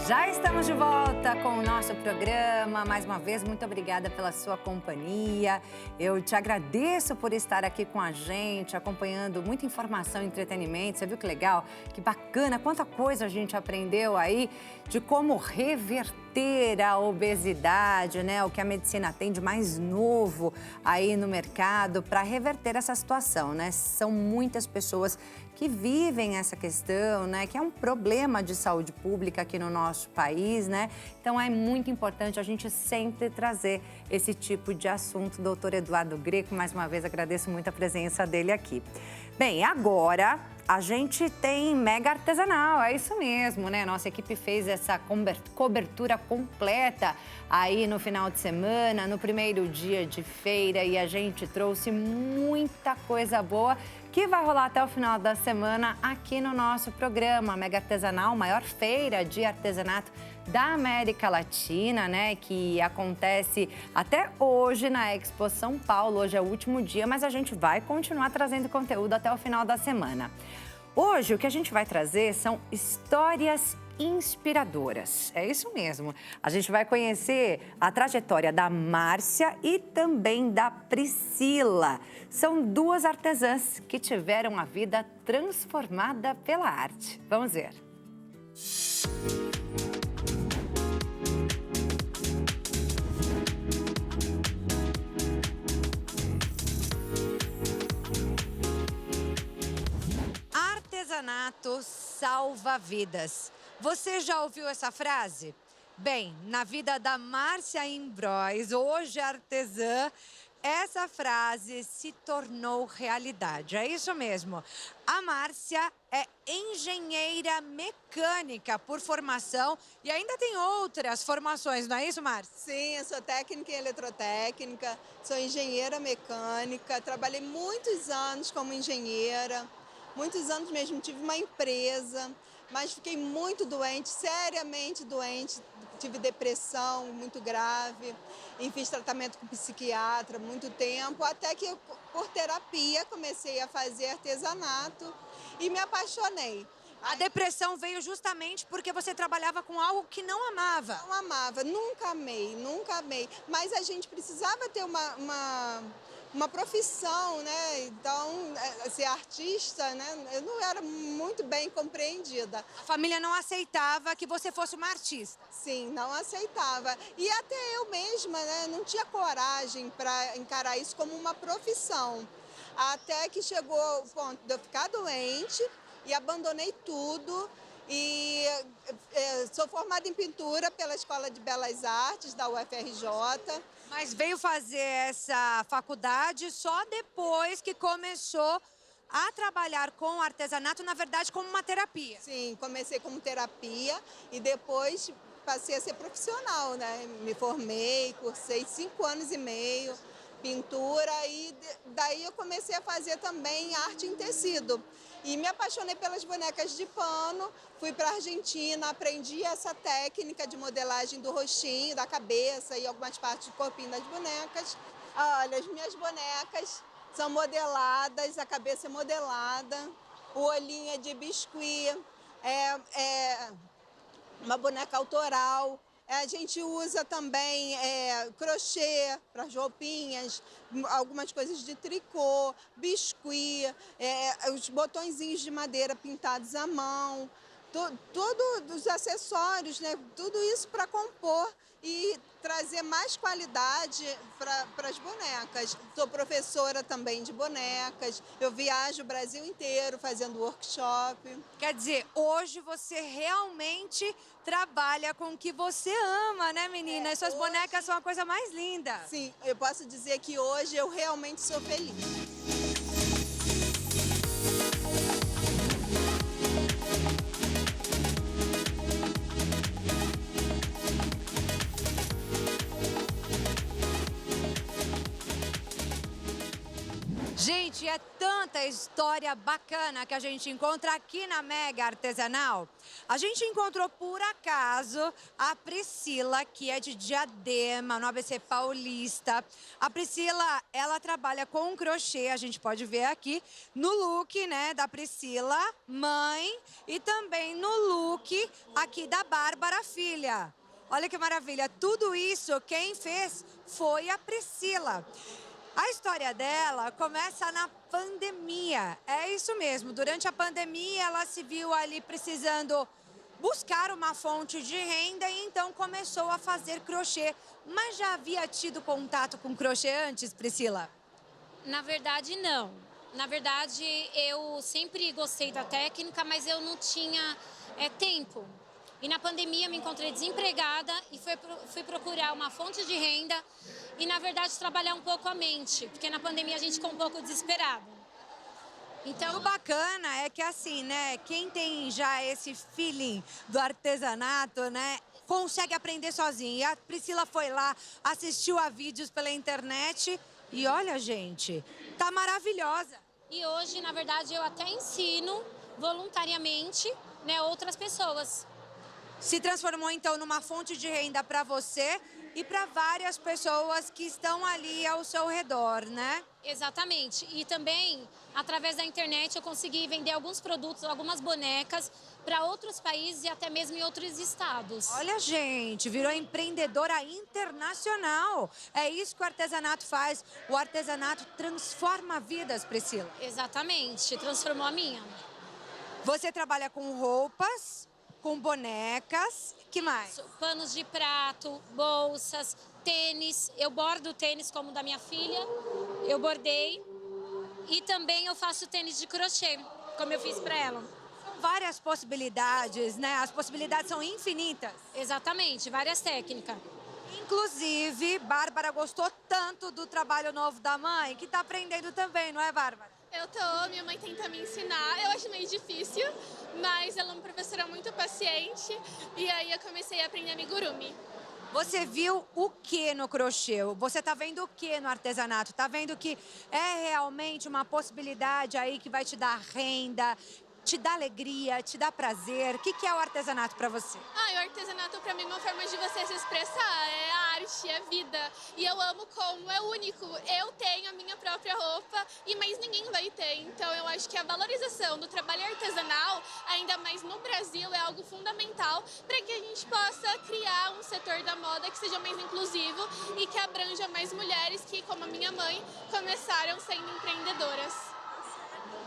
A: Já estamos de volta com o nosso programa. Mais uma vez, muito obrigada pela sua companhia. Eu te agradeço por estar aqui com a gente, acompanhando muita informação e entretenimento. Você viu que legal? Que bacana, quanta coisa a gente aprendeu aí de como reverter a obesidade, né? O que a medicina tem de mais novo aí no mercado para reverter essa situação, né? São muitas pessoas que vivem essa questão, né, que é um problema de saúde pública aqui no nosso país, né? Então é muito importante a gente sempre trazer esse tipo de assunto. Doutor Eduardo Greco, mais uma vez agradeço muito a presença dele aqui. Bem, agora a gente tem mega artesanal, é isso mesmo, né? Nossa equipe fez essa cobertura completa aí no final de semana, no primeiro dia de feira, e a gente trouxe muita coisa boa que vai rolar até o final da semana aqui no nosso programa. Mega Artesanal, maior feira de artesanato da América Latina, né? Que acontece até hoje na Expo São Paulo. Hoje é o último dia, mas a gente vai continuar trazendo conteúdo até o final da semana. Hoje, o que a gente vai trazer são histórias inspiradoras. É isso mesmo. A gente vai conhecer a trajetória da Márcia e também da Priscila. São duas artesãs que tiveram a vida transformada pela arte. Vamos ver. Artesanato salva vidas. Você já ouviu essa frase? Bem, na vida da Márcia Imbrois, hoje artesã, essa frase se tornou realidade. É isso mesmo. A Márcia é engenheira mecânica por formação e ainda tem outras formações, não é isso, Márcia?
C: Sim, eu sou técnica em eletrotécnica, sou engenheira mecânica, trabalhei muitos anos como engenheira, muitos anos mesmo, tive uma empresa, mas fiquei muito doente, seriamente doente, tive depressão muito grave, e fiz tratamento com psiquiatra muito tempo, até que eu, por terapia, comecei a fazer artesanato e me apaixonei.
A: A depressão veio justamente porque você trabalhava com algo que não amava.
C: Não amava, nunca amei, nunca amei, mas a gente precisava ter uma profissão, né? Então, ser artista, né? Eu não era muito bem compreendida.
A: A família não aceitava que você fosse uma artista.
C: Sim, não aceitava. E até eu mesma, né? Não tinha coragem para encarar isso como uma profissão. Até que chegou o ponto de eu ficar doente e abandonei tudo. E sou formada em pintura pela Escola de Belas Artes da UFRJ.
A: Mas veio fazer essa faculdade só depois que começou a trabalhar com artesanato, na verdade, como uma terapia.
C: Sim, comecei como terapia e depois passei a ser profissional, né? Me formei, cursei 5 anos e meio, pintura, e daí eu comecei a fazer também arte em tecido. E me apaixonei pelas bonecas de pano, fui para a Argentina, aprendi essa técnica de modelagem do rostinho, da cabeça e algumas partes do corpinho das bonecas. Olha, as minhas bonecas são modeladas, a cabeça é modelada. o olhinho é de biscuit, uma boneca autoral. A gente usa também crochê para as roupinhas, algumas coisas de tricô, biscuit, os botõezinhos de madeira pintados à mão, todos os acessórios, né? Tudo isso para compor e trazer mais qualidade para as bonecas. Sou professora também de bonecas, eu viajo o Brasil inteiro fazendo workshop.
A: Quer dizer, hoje você realmente trabalha com o que você ama, né, menina? As suas bonecas são a coisa mais linda.
C: Sim, eu posso dizer que hoje eu realmente sou feliz.
A: Gente, é tanta história bacana que a gente encontra aqui na Mega Artesanal. A gente encontrou, por acaso, a Priscila, que é de Diadema, no ABC Paulista. A Priscila, ela trabalha com crochê, a gente pode ver aqui, no look, né, da Priscila, mãe, e também no look aqui da Bárbara, filha. Olha que maravilha, tudo isso quem fez foi a Priscila. A história dela começa na pandemia, é isso mesmo. Durante a pandemia, ela se viu ali precisando buscar uma fonte de renda e então começou a fazer crochê. Mas já havia tido contato com crochê antes, Priscila?
D: Na verdade, não. Na verdade, eu sempre gostei da técnica, mas eu não tinha tempo. E na pandemia me encontrei desempregada e fui procurar uma fonte de renda e, na verdade, trabalhar um pouco a mente, porque na pandemia a gente ficou um pouco desesperado.
A: Então, o bacana é que assim, né, quem tem já esse feeling do artesanato, né, consegue aprender sozinho. E a Priscila foi lá, assistiu a vídeos pela internet e olha, gente, tá maravilhosa.
D: E hoje, na verdade, eu até ensino voluntariamente, né, outras pessoas.
A: Se transformou, então, numa fonte de renda para você e para várias pessoas que estão ali ao seu redor, né?
D: Exatamente. E também, através da internet, eu consegui vender alguns produtos, algumas bonecas para outros países e até mesmo em outros estados.
A: Olha, gente, virou empreendedora internacional. É isso que o artesanato faz. O artesanato transforma vidas, Priscila.
D: Exatamente. Transformou a minha.
A: Você trabalha com roupas, com bonecas, que mais?
D: Panos de prato, bolsas, tênis. Eu bordo tênis como o da minha filha, eu bordei. E também eu faço tênis de crochê, como eu fiz para ela.
A: São várias possibilidades, né? As possibilidades são infinitas.
D: Exatamente, várias técnicas.
A: Inclusive, Bárbara gostou tanto do trabalho novo da mãe, que tá aprendendo também, não é, Bárbara?
E: Minha mãe tenta me ensinar, eu acho meio difícil, mas ela é uma professora muito paciente e aí eu comecei a aprender amigurumi.
A: Você viu o que no crochê? Você tá vendo o que no artesanato? Tá vendo que é realmente uma possibilidade aí que vai te dar renda, te dá alegria, te dá prazer? O que é o artesanato para você?
E: O artesanato para mim é uma forma de você se expressar, é arte, é vida. E eu amo como é único. Eu tenho a minha própria roupa e mais ninguém vai ter. Então eu acho que a valorização do trabalho artesanal, ainda mais no Brasil, é algo fundamental para que a gente possa criar um setor da moda que seja mais inclusivo e que abranja mais mulheres que, como a minha mãe, começaram sendo empreendedoras.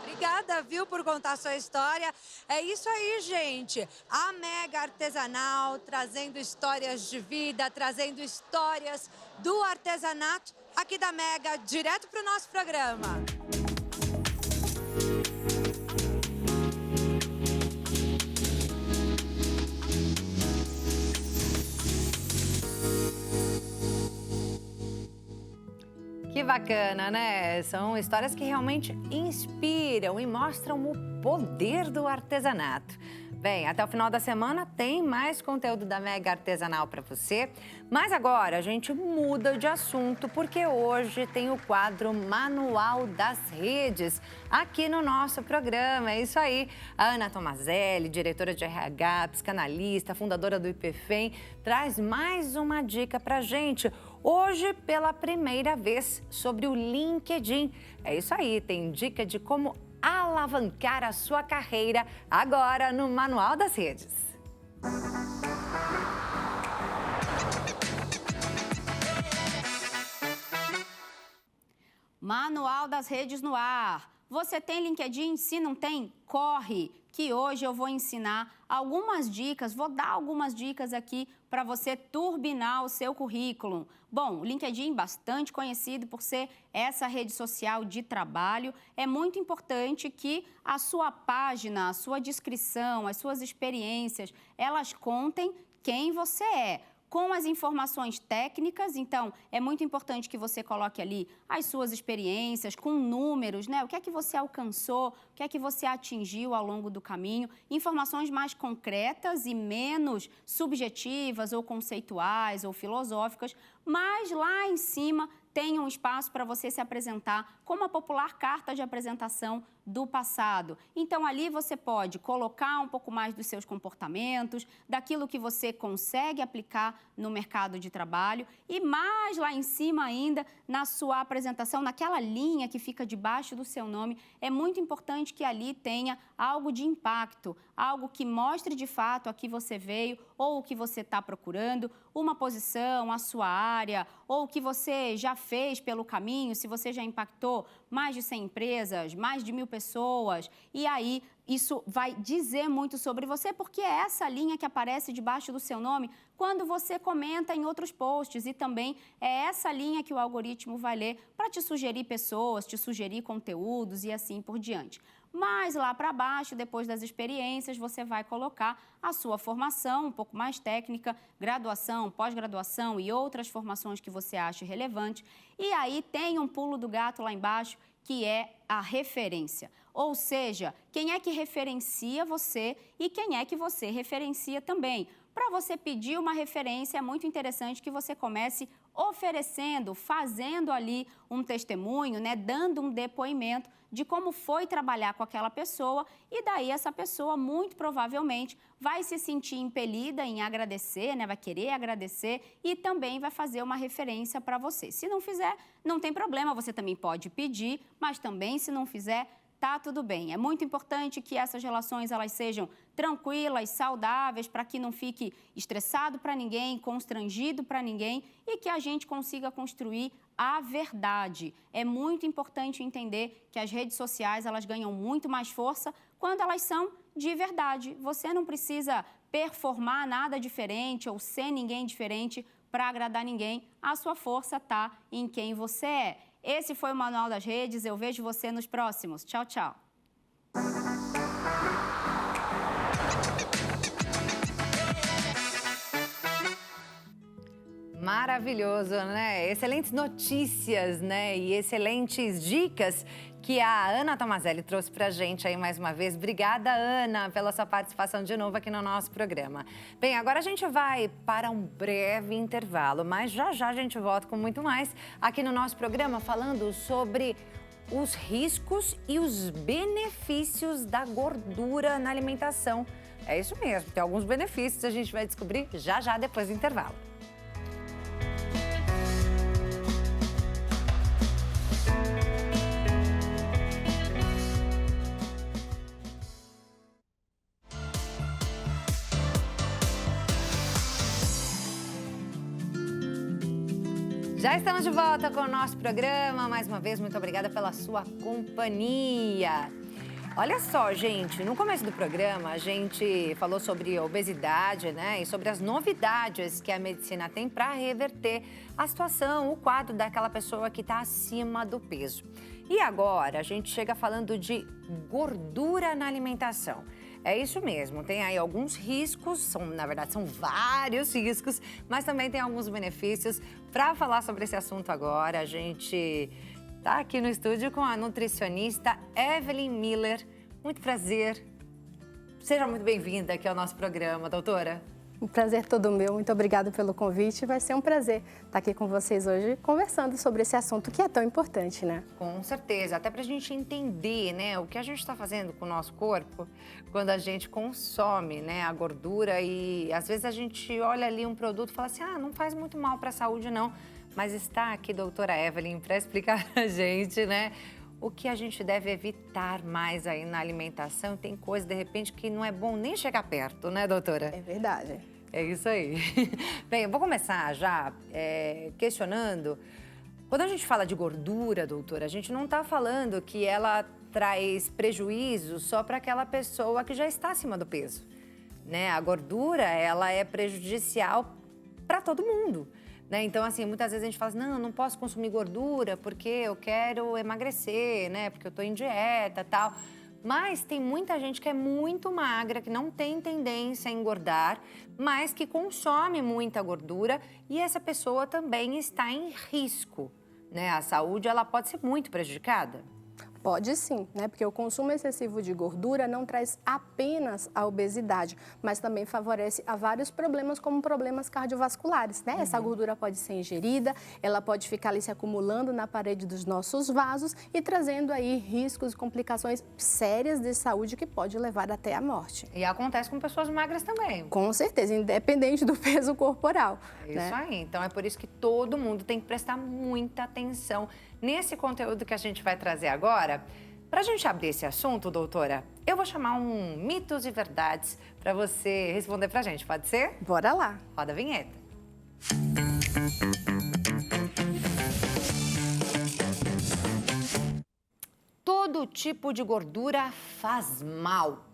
A: Obrigada, viu, por contar a sua história. É isso aí, gente. A Mega Artesanal trazendo histórias de vida, trazendo histórias do artesanato aqui da Mega, direto para o nosso programa. Que bacana, né? São histórias que realmente inspiram e mostram o poder do artesanato. Bem, até o final da semana tem mais conteúdo da Mega Artesanal para você. Mas agora a gente muda de assunto porque hoje tem o quadro Manual das Redes aqui no nosso programa. É isso aí. A Ana Tomazelli, diretora de RH, psicanalista, fundadora do IPFEM, traz mais uma dica para a gente. Hoje, pela primeira vez, sobre o LinkedIn. É isso aí, tem dica de como alavancar a sua carreira agora no Manual das Redes.
F: Manual das Redes no ar. Você tem LinkedIn? Se não tem, corre, que hoje eu vou ensinar algumas dicas, vou dar algumas dicas aqui para você turbinar o seu currículo. Bom, o LinkedIn, bastante conhecido por ser essa rede social de trabalho, é muito importante que a sua página, a sua descrição, as suas experiências, elas contem quem você é. Com as informações técnicas, então, é muito importante que você coloque ali as suas experiências, com números, né? O que é que você alcançou, o que é que você atingiu ao longo do caminho, informações mais concretas e menos subjetivas ou conceituais ou filosóficas, mas lá em cima tem um espaço para você se apresentar como a popular carta de apresentação do passado. Então, ali você pode colocar um pouco mais dos seus comportamentos, daquilo que você consegue aplicar no mercado de trabalho e mais lá em cima ainda, na sua apresentação, naquela linha que fica debaixo do seu nome, é muito importante que ali tenha algo de impacto, algo que mostre de fato a que você veio ou o que você está procurando, uma posição, a sua área, ou o que você já fez pelo caminho, se você já impactou mais de 100 empresas, mais de 1.000 pessoas, e aí isso vai dizer muito sobre você, porque é essa linha que aparece debaixo do seu nome quando você comenta em outros posts, e também é essa linha que o algoritmo vai ler para te sugerir pessoas, te sugerir conteúdos e assim por diante. Mas lá para baixo, depois das experiências, você vai colocar a sua formação um pouco mais técnica, graduação, pós-graduação e outras formações que você acha relevante. E aí tem um pulo do gato lá embaixo, que é a referência. Ou seja, quem é que referencia você e quem é que você referencia também. Para você pedir uma referência, é muito interessante que você comece oferecendo, fazendo ali um testemunho, né, dando um depoimento de como foi trabalhar com aquela pessoa, e daí essa pessoa muito provavelmente vai se sentir impelida em agradecer, né, vai querer agradecer e também vai fazer uma referência para você. Se não fizer, não tem problema, você também pode pedir, mas também se não fizer, tá tudo bem. É muito importante que essas relações elas sejam tranquilas, saudáveis, para que não fique estressado para ninguém, constrangido para ninguém e que a gente consiga construir a verdade. É muito importante entender que as redes sociais elas ganham muito mais força quando elas são de verdade. Você não precisa performar nada diferente ou ser ninguém diferente para agradar ninguém. A sua força está em quem você é. Esse foi o Manual das Redes. Eu vejo você nos próximos. Tchau, tchau.
A: Maravilhoso, né? Excelentes notícias, né? E excelentes dicas que a Ana Tomazelli trouxe pra gente aí mais uma vez. Obrigada, Ana, pela sua participação de novo aqui no nosso programa. Bem, agora a gente vai para um breve intervalo, mas já a gente volta com muito mais aqui no nosso programa falando sobre os riscos e os benefícios da gordura na alimentação. É isso mesmo, tem alguns benefícios, a gente vai descobrir já depois do intervalo. Já estamos de volta com o nosso programa. Mais uma vez, muito obrigada pela sua companhia. Olha só, gente, no começo do programa a gente falou sobre obesidade, né? E sobre as novidades que a medicina tem para reverter a situação, o quadro daquela pessoa que está acima do peso. E agora a gente chega falando de gordura na alimentação. É isso mesmo, tem aí alguns riscos, na verdade são vários riscos, mas também tem alguns benefícios. Para falar sobre esse assunto agora, a gente está aqui no estúdio com a nutricionista Evelyn Miller. Muito prazer. Seja muito bem-vinda aqui ao nosso programa, doutora.
G: Um prazer todo meu, muito obrigada pelo convite. Vai ser um prazer estar aqui com vocês hoje, conversando sobre esse assunto que é tão importante, né?
A: Com certeza, até para a gente entender, né, o que a gente está fazendo com o nosso corpo quando a gente consome, né, a gordura e às vezes a gente olha ali um produto e fala assim, não faz muito mal para a saúde não, mas está aqui doutora Evelyn para explicar a gente, né, o que a gente deve evitar mais aí na alimentação. Tem coisa, de repente, que não é bom nem chegar perto, né, doutora?
G: É verdade.
A: É isso aí. Bem, eu vou começar já questionando. Quando a gente fala de gordura, doutora, a gente não está falando que ela traz prejuízo só para aquela pessoa que já está acima do peso, né? A gordura, ela é prejudicial para todo mundo. Né? Então, assim, muitas vezes a gente fala assim, não, eu não posso consumir gordura porque eu quero emagrecer, né? Porque eu tô em dieta e tal. Mas tem muita gente que é muito magra, que não tem tendência a engordar, mas que consome muita gordura e essa pessoa também está em risco, né? A saúde, ela pode ser muito prejudicada.
G: Pode sim, né? Porque o consumo excessivo de gordura não traz apenas a obesidade, mas também favorece a vários problemas, como problemas cardiovasculares, né? Essa gordura pode ser ingerida, ela pode ficar ali se acumulando na parede dos nossos vasos e trazendo aí riscos e complicações sérias de saúde que pode levar até a morte.
A: E acontece com pessoas magras também.
G: Com certeza, independente do peso corporal.
A: É isso
G: né?
A: aí. Então, é por isso que todo mundo tem que prestar muita atenção nesse conteúdo que a gente vai trazer agora. Para a gente abrir esse assunto, doutora, eu vou chamar um mitos e verdades para você responder para a gente, pode ser?
G: Bora lá.
A: Roda a vinheta. Todo tipo de gordura faz mal.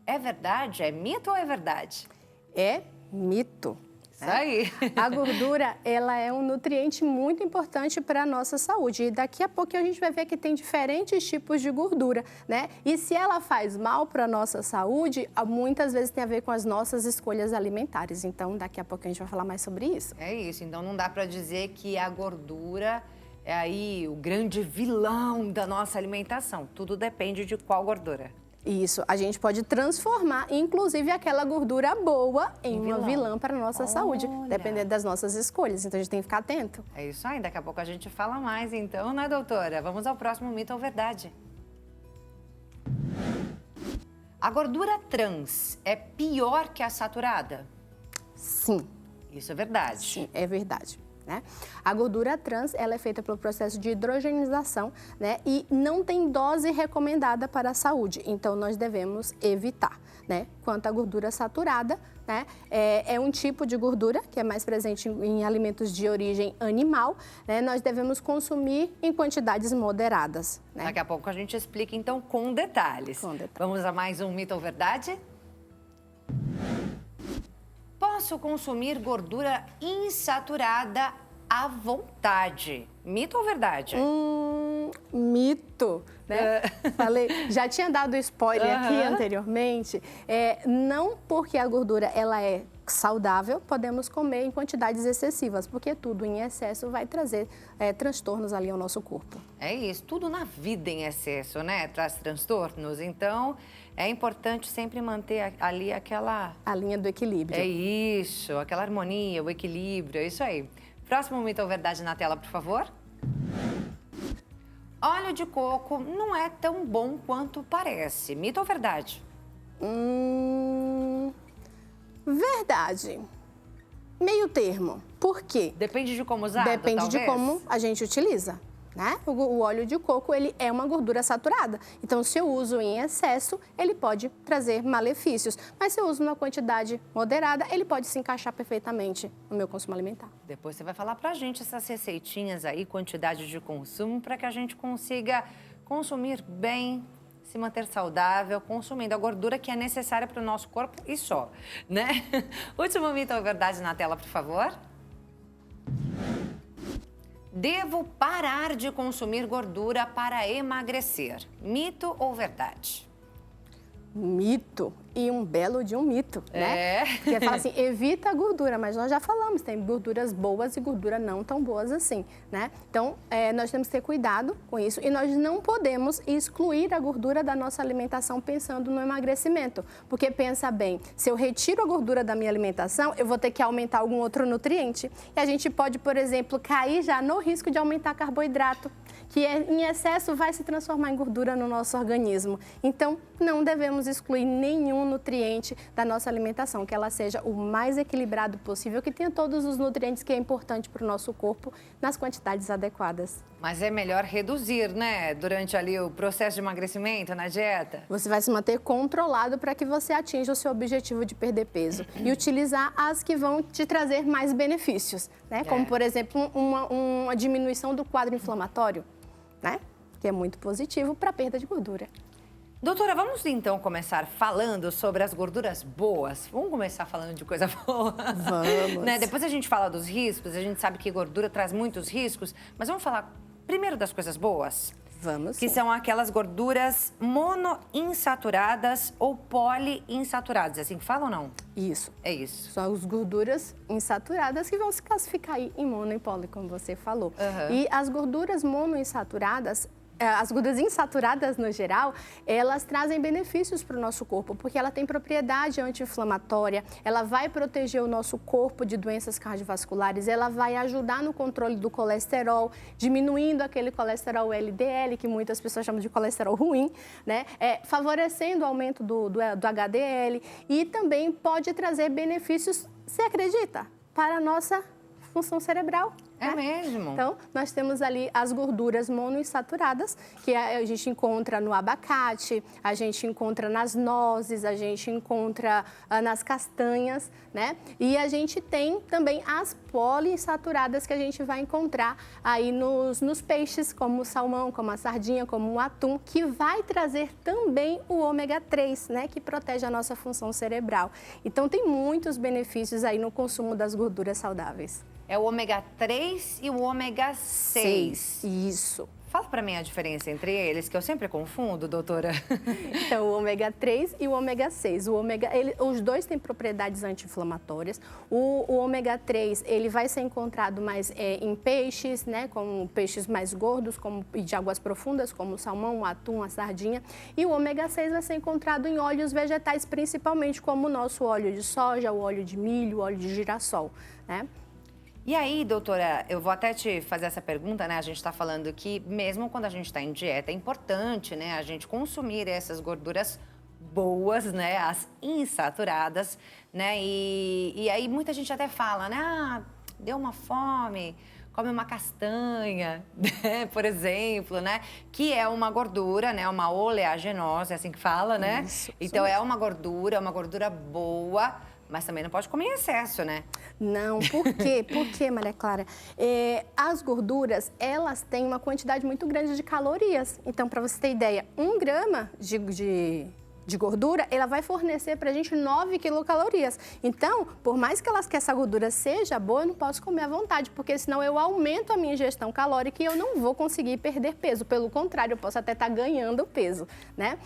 A: É verdade? É mito ou é verdade?
G: É mito.
A: Isso aí.
G: A gordura, ela é um nutriente muito importante para a nossa saúde. E daqui a pouco a gente vai ver que tem diferentes tipos de gordura, né? E se ela faz mal para a nossa saúde, muitas vezes tem a ver com as nossas escolhas alimentares. Então, daqui a pouco a gente vai falar mais sobre isso.
A: É isso. Então, não dá para dizer que a gordura é aí o grande vilão da nossa alimentação. Tudo depende de qual gordura.
G: Isso, a gente pode transformar, inclusive, aquela gordura boa em uma vilã para a nossa saúde, dependendo das nossas escolhas. Então, a gente tem que ficar atento.
A: É isso aí, daqui a pouco a gente fala mais então, né, doutora? Vamos ao próximo mito ou verdade. A gordura trans é pior que a saturada?
G: Sim.
A: Isso é verdade.
G: Sim, é verdade. Né? A gordura trans, ela é feita pelo processo de hidrogenização, né? E não tem dose recomendada para a saúde, então nós devemos evitar, né? Quanto à gordura saturada, né? É um tipo de gordura que é mais presente em alimentos de origem animal, né? Nós devemos consumir em quantidades moderadas, né?
A: Daqui a pouco a gente explica então com detalhes. Vamos a mais um mito ou verdade? Posso consumir gordura insaturada à vontade? Mito ou verdade?
G: Mito, né? Falei, já tinha dado spoiler aqui anteriormente. Não porque a gordura ela é saudável, podemos comer em quantidades excessivas, porque tudo em excesso vai trazer transtornos ali ao nosso corpo.
A: É isso, tudo na vida em excesso, né? Traz transtornos, então é importante sempre manter ali aquela...
G: A linha do equilíbrio.
A: É isso, aquela harmonia, o equilíbrio, é isso aí. Próximo mito ou verdade na tela, por favor. Óleo de coco não é tão bom quanto parece. Mito ou verdade?
G: Verdade. Meio termo. Por quê?
A: Depende de como usar.
G: Depende de como a gente utiliza. Né? O óleo de coco, ele é uma gordura saturada. Então, se eu uso em excesso, ele pode trazer malefícios. Mas se eu uso numa quantidade moderada, ele pode se encaixar perfeitamente no meu consumo alimentar.
A: Depois você vai falar pra gente essas receitinhas aí, quantidade de consumo, para que a gente consiga consumir bem, se manter saudável, consumindo a gordura que é necessária para o nosso corpo e só, né? Último mito ou verdade na tela, por favor. Devo parar de consumir gordura para emagrecer. Mito ou verdade?
G: Mito. E um belo de um mito, né? Porque fala assim, evita a gordura, mas nós já falamos, tem gorduras boas e gordura não tão boas assim, né? Então, nós temos que ter cuidado com isso e nós não podemos excluir a gordura da nossa alimentação pensando no emagrecimento. Porque pensa bem, se eu retiro a gordura da minha alimentação, eu vou ter que aumentar algum outro nutriente. E a gente pode, por exemplo, cair já no risco de aumentar carboidrato, que em excesso vai se transformar em gordura no nosso organismo. Então, não devemos excluir nenhum nenhum nutriente da nossa alimentação, que ela seja o mais equilibrado possível, que tenha todos os nutrientes que é importante para o nosso corpo nas quantidades adequadas.
A: Mas é melhor reduzir, né? Durante ali o processo de emagrecimento, na dieta.
G: Você vai se manter controlado para que você atinja o seu objetivo de perder peso. E utilizar as que vão te trazer mais benefícios, né? Como, por exemplo, uma diminuição do quadro inflamatório, né? Que é muito positivo para a perda de gordura.
A: Doutora, vamos então começar falando sobre as gorduras boas. Vamos começar falando de coisa boa?
G: Vamos.
A: Né? Depois a gente fala dos riscos, a gente sabe que gordura traz muitos riscos, mas vamos falar primeiro das coisas boas?
G: Vamos.
A: Que são aquelas gorduras monoinsaturadas ou poliinsaturadas. É assim que fala ou não?
G: Isso.
A: É isso.
G: São as gorduras insaturadas que vão se classificar aí em mono e poli, como você falou. E as gorduras monoinsaturadas, as gorduras insaturadas no geral, elas trazem benefícios para o nosso corpo, porque ela tem propriedade anti-inflamatória, ela vai proteger o nosso corpo de doenças cardiovasculares, ela vai ajudar no controle do colesterol, diminuindo aquele colesterol LDL, que muitas pessoas chamam de colesterol ruim, né? Favorecendo o aumento do HDL e também pode trazer benefícios, você acredita, para a nossa função cerebral.
A: É mesmo?
G: Então, nós temos ali as gorduras monoinsaturadas, que a gente encontra no abacate, a gente encontra nas nozes, a gente encontra nas castanhas, né? E a gente tem também as poliinsaturadas que a gente vai encontrar aí nos peixes, como o salmão, como a sardinha, como o atum, que vai trazer também o ômega 3, né? Que protege a nossa função cerebral. Então, tem muitos benefícios aí no consumo das gorduras saudáveis.
A: É o ômega 3 e o ômega 6.
G: Isso.
A: Fala pra mim a diferença entre eles, que eu sempre confundo, doutora.
G: Então, o ômega 3 e o ômega 6. Os dois têm propriedades anti-inflamatórias. O ômega 3, ele vai ser encontrado mais em peixes, né? Como peixes mais gordos e de águas profundas, como o salmão, o atum, a sardinha. E o ômega 6 vai ser encontrado em óleos vegetais, principalmente como o nosso óleo de soja, o óleo de milho, o óleo de girassol, né?
A: E aí, doutora, eu vou até te fazer essa pergunta, né? A gente está falando que mesmo quando a gente está em dieta, é importante, né? A gente consumir essas gorduras boas, né? As insaturadas, né? E aí muita gente até fala, né? Ah, deu uma fome, come uma castanha, né? Por exemplo, né? Que é uma gordura, né? Uma oleaginosa, é assim que fala, né?
G: Isso,
A: então é uma gordura boa, mas também não pode comer em excesso, né?
G: Não, por quê? Por quê, Maria Clara? As gorduras, elas têm uma quantidade muito grande de calorias. Então, para você ter ideia, 1 grama de gordura, ela vai fornecer para a gente 9 quilocalorias. Então, por mais que essa gordura seja boa, eu não posso comer à vontade, porque senão eu aumento a minha ingestão calórica e eu não vou conseguir perder peso. Pelo contrário, eu posso até estar ganhando peso, né?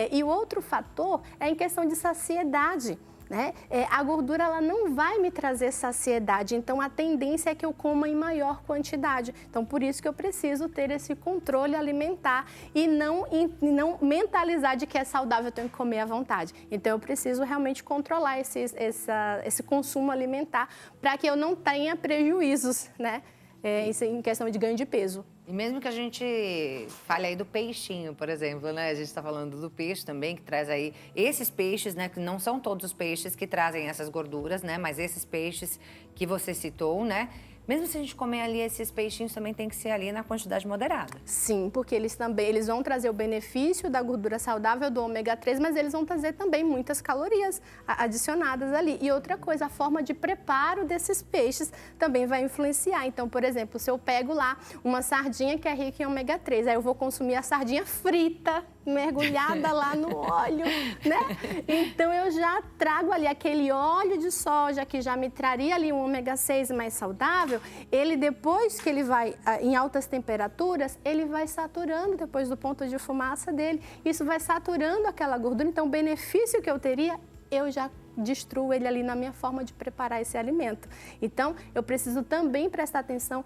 G: E o outro fator é em questão de saciedade. Né? A gordura ela não vai me trazer saciedade, então a tendência é que eu coma em maior quantidade. Então, por isso que eu preciso ter esse controle alimentar e não mentalizar de que é saudável, eu tenho que comer à vontade. Então, eu preciso realmente controlar esse consumo alimentar para que eu não tenha prejuízos, né? Isso em questão de ganho de peso.
A: E mesmo que a gente fale aí do peixinho, por exemplo, né? A gente está falando do peixe também, que traz aí esses peixes, né? Que não são todos os peixes que trazem essas gorduras, né? Mas esses peixes que você citou, né? Mesmo se a gente comer ali esses peixinhos, também tem que ser ali na quantidade moderada.
G: Sim, porque eles vão trazer o benefício da gordura saudável do ômega 3, mas eles vão trazer também muitas calorias adicionadas ali. E outra coisa, a forma de preparo desses peixes também vai influenciar. Então, por exemplo, se eu pego lá uma sardinha que é rica em ômega 3, aí eu vou consumir a sardinha frita, mergulhada lá no óleo, né? Então, eu já trago ali aquele óleo de soja que já me traria ali um ômega 6 mais saudável. Ele, depois que ele vai em altas temperaturas, ele vai saturando depois do ponto de fumaça dele. Isso vai saturando aquela gordura. Então, o benefício que eu teria, eu já destruo ele ali na minha forma de preparar esse alimento. Então, eu preciso também prestar atenção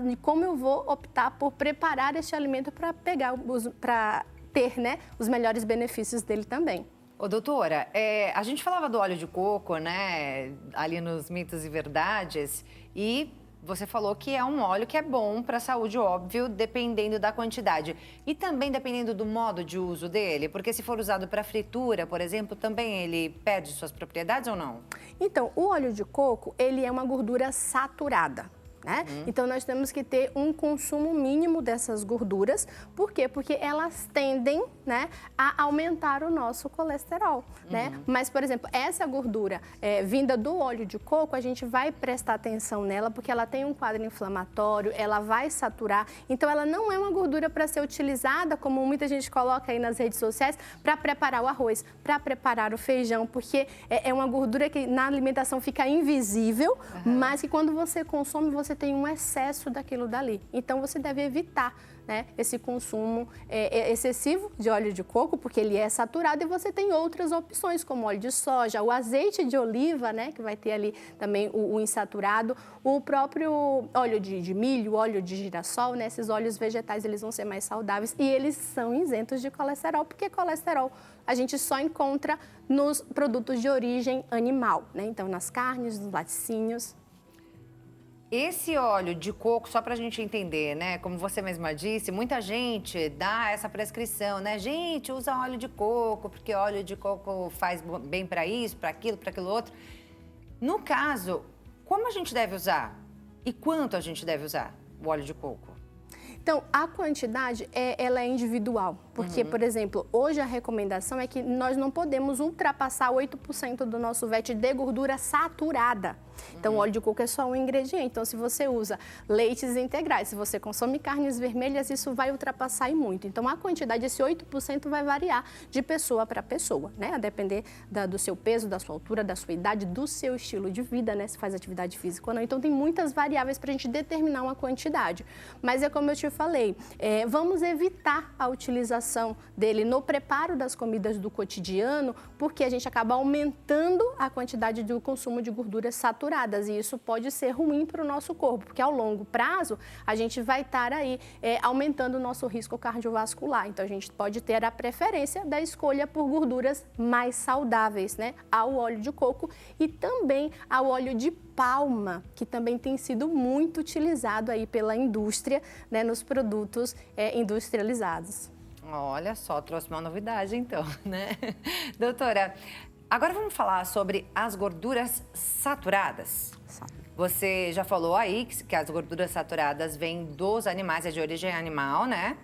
G: de como eu vou optar por preparar este alimento para ter, né, os melhores benefícios dele também.
A: Ô, doutora, a gente falava do óleo de coco, né, ali nos mitos e verdades, e você falou que é um óleo que é bom para a saúde, óbvio, dependendo da quantidade. E também dependendo do modo de uso dele, porque se for usado para fritura, por exemplo, também ele perde suas propriedades ou não?
G: Então, o óleo de coco, ele é uma gordura saturada. Né? Então, nós temos que ter um consumo mínimo dessas gorduras. Por quê? Porque elas tendem, né, a aumentar o nosso colesterol. Né? Mas, por exemplo, essa gordura vinda do óleo de coco, a gente vai prestar atenção nela porque ela tem um quadro inflamatório, ela vai saturar. Então, ela não é uma gordura para ser utilizada, como muita gente coloca aí nas redes sociais, para preparar o arroz, para preparar o feijão, porque é uma gordura que na alimentação fica invisível, mas que quando você consome, você tem um excesso daquilo dali. Então, você deve evitar, né, esse consumo excessivo de óleo de coco, porque ele é saturado, e você tem outras opções, como óleo de soja, o azeite de oliva, né, que vai ter ali também o insaturado, o próprio óleo de milho, óleo de girassol, né, esses óleos vegetais, eles vão ser mais saudáveis e eles são isentos de colesterol, porque colesterol a gente só encontra nos produtos de origem animal, né, então nas carnes, nos laticínios.
A: Esse óleo de coco, só para a gente entender, né? Como você mesma disse, muita gente dá essa prescrição, né? Gente, usa óleo de coco, porque óleo de coco faz bem para isso, para aquilo outro. No caso, como a gente deve usar? E quanto a gente deve usar o óleo de coco?
G: Então, a quantidade, ela é individual. Porque, por exemplo, hoje a recomendação é que nós não podemos ultrapassar 8% do nosso VET de gordura saturada. Então, o óleo de coco é só um ingrediente. Então, se você usa leites integrais, se você consome carnes vermelhas, isso vai ultrapassar e muito. Então, a quantidade, esse 8% vai variar de pessoa para pessoa, né? A depender do seu peso, da sua altura, da sua idade, do seu estilo de vida, né? Se faz atividade física ou não. Então, tem muitas variáveis para a gente determinar uma quantidade. Mas é como eu te falei, vamos evitar a utilização dele no preparo das comidas do cotidiano, porque a gente acaba aumentando a quantidade do consumo de gorduras saturadas. E isso pode ser ruim para o nosso corpo, porque ao longo prazo a gente vai estar aí aumentando o nosso risco cardiovascular. Então a gente pode ter a preferência da escolha por gorduras mais saudáveis, né? Ao óleo de coco e também ao óleo de palma, que também tem sido muito utilizado aí pela indústria, né, nos produtos industrializados.
A: Olha só, trouxe uma novidade então, né? Doutora, agora vamos falar sobre as gorduras saturadas. Você já falou aí que as gorduras saturadas vêm dos animais, é de origem animal, né?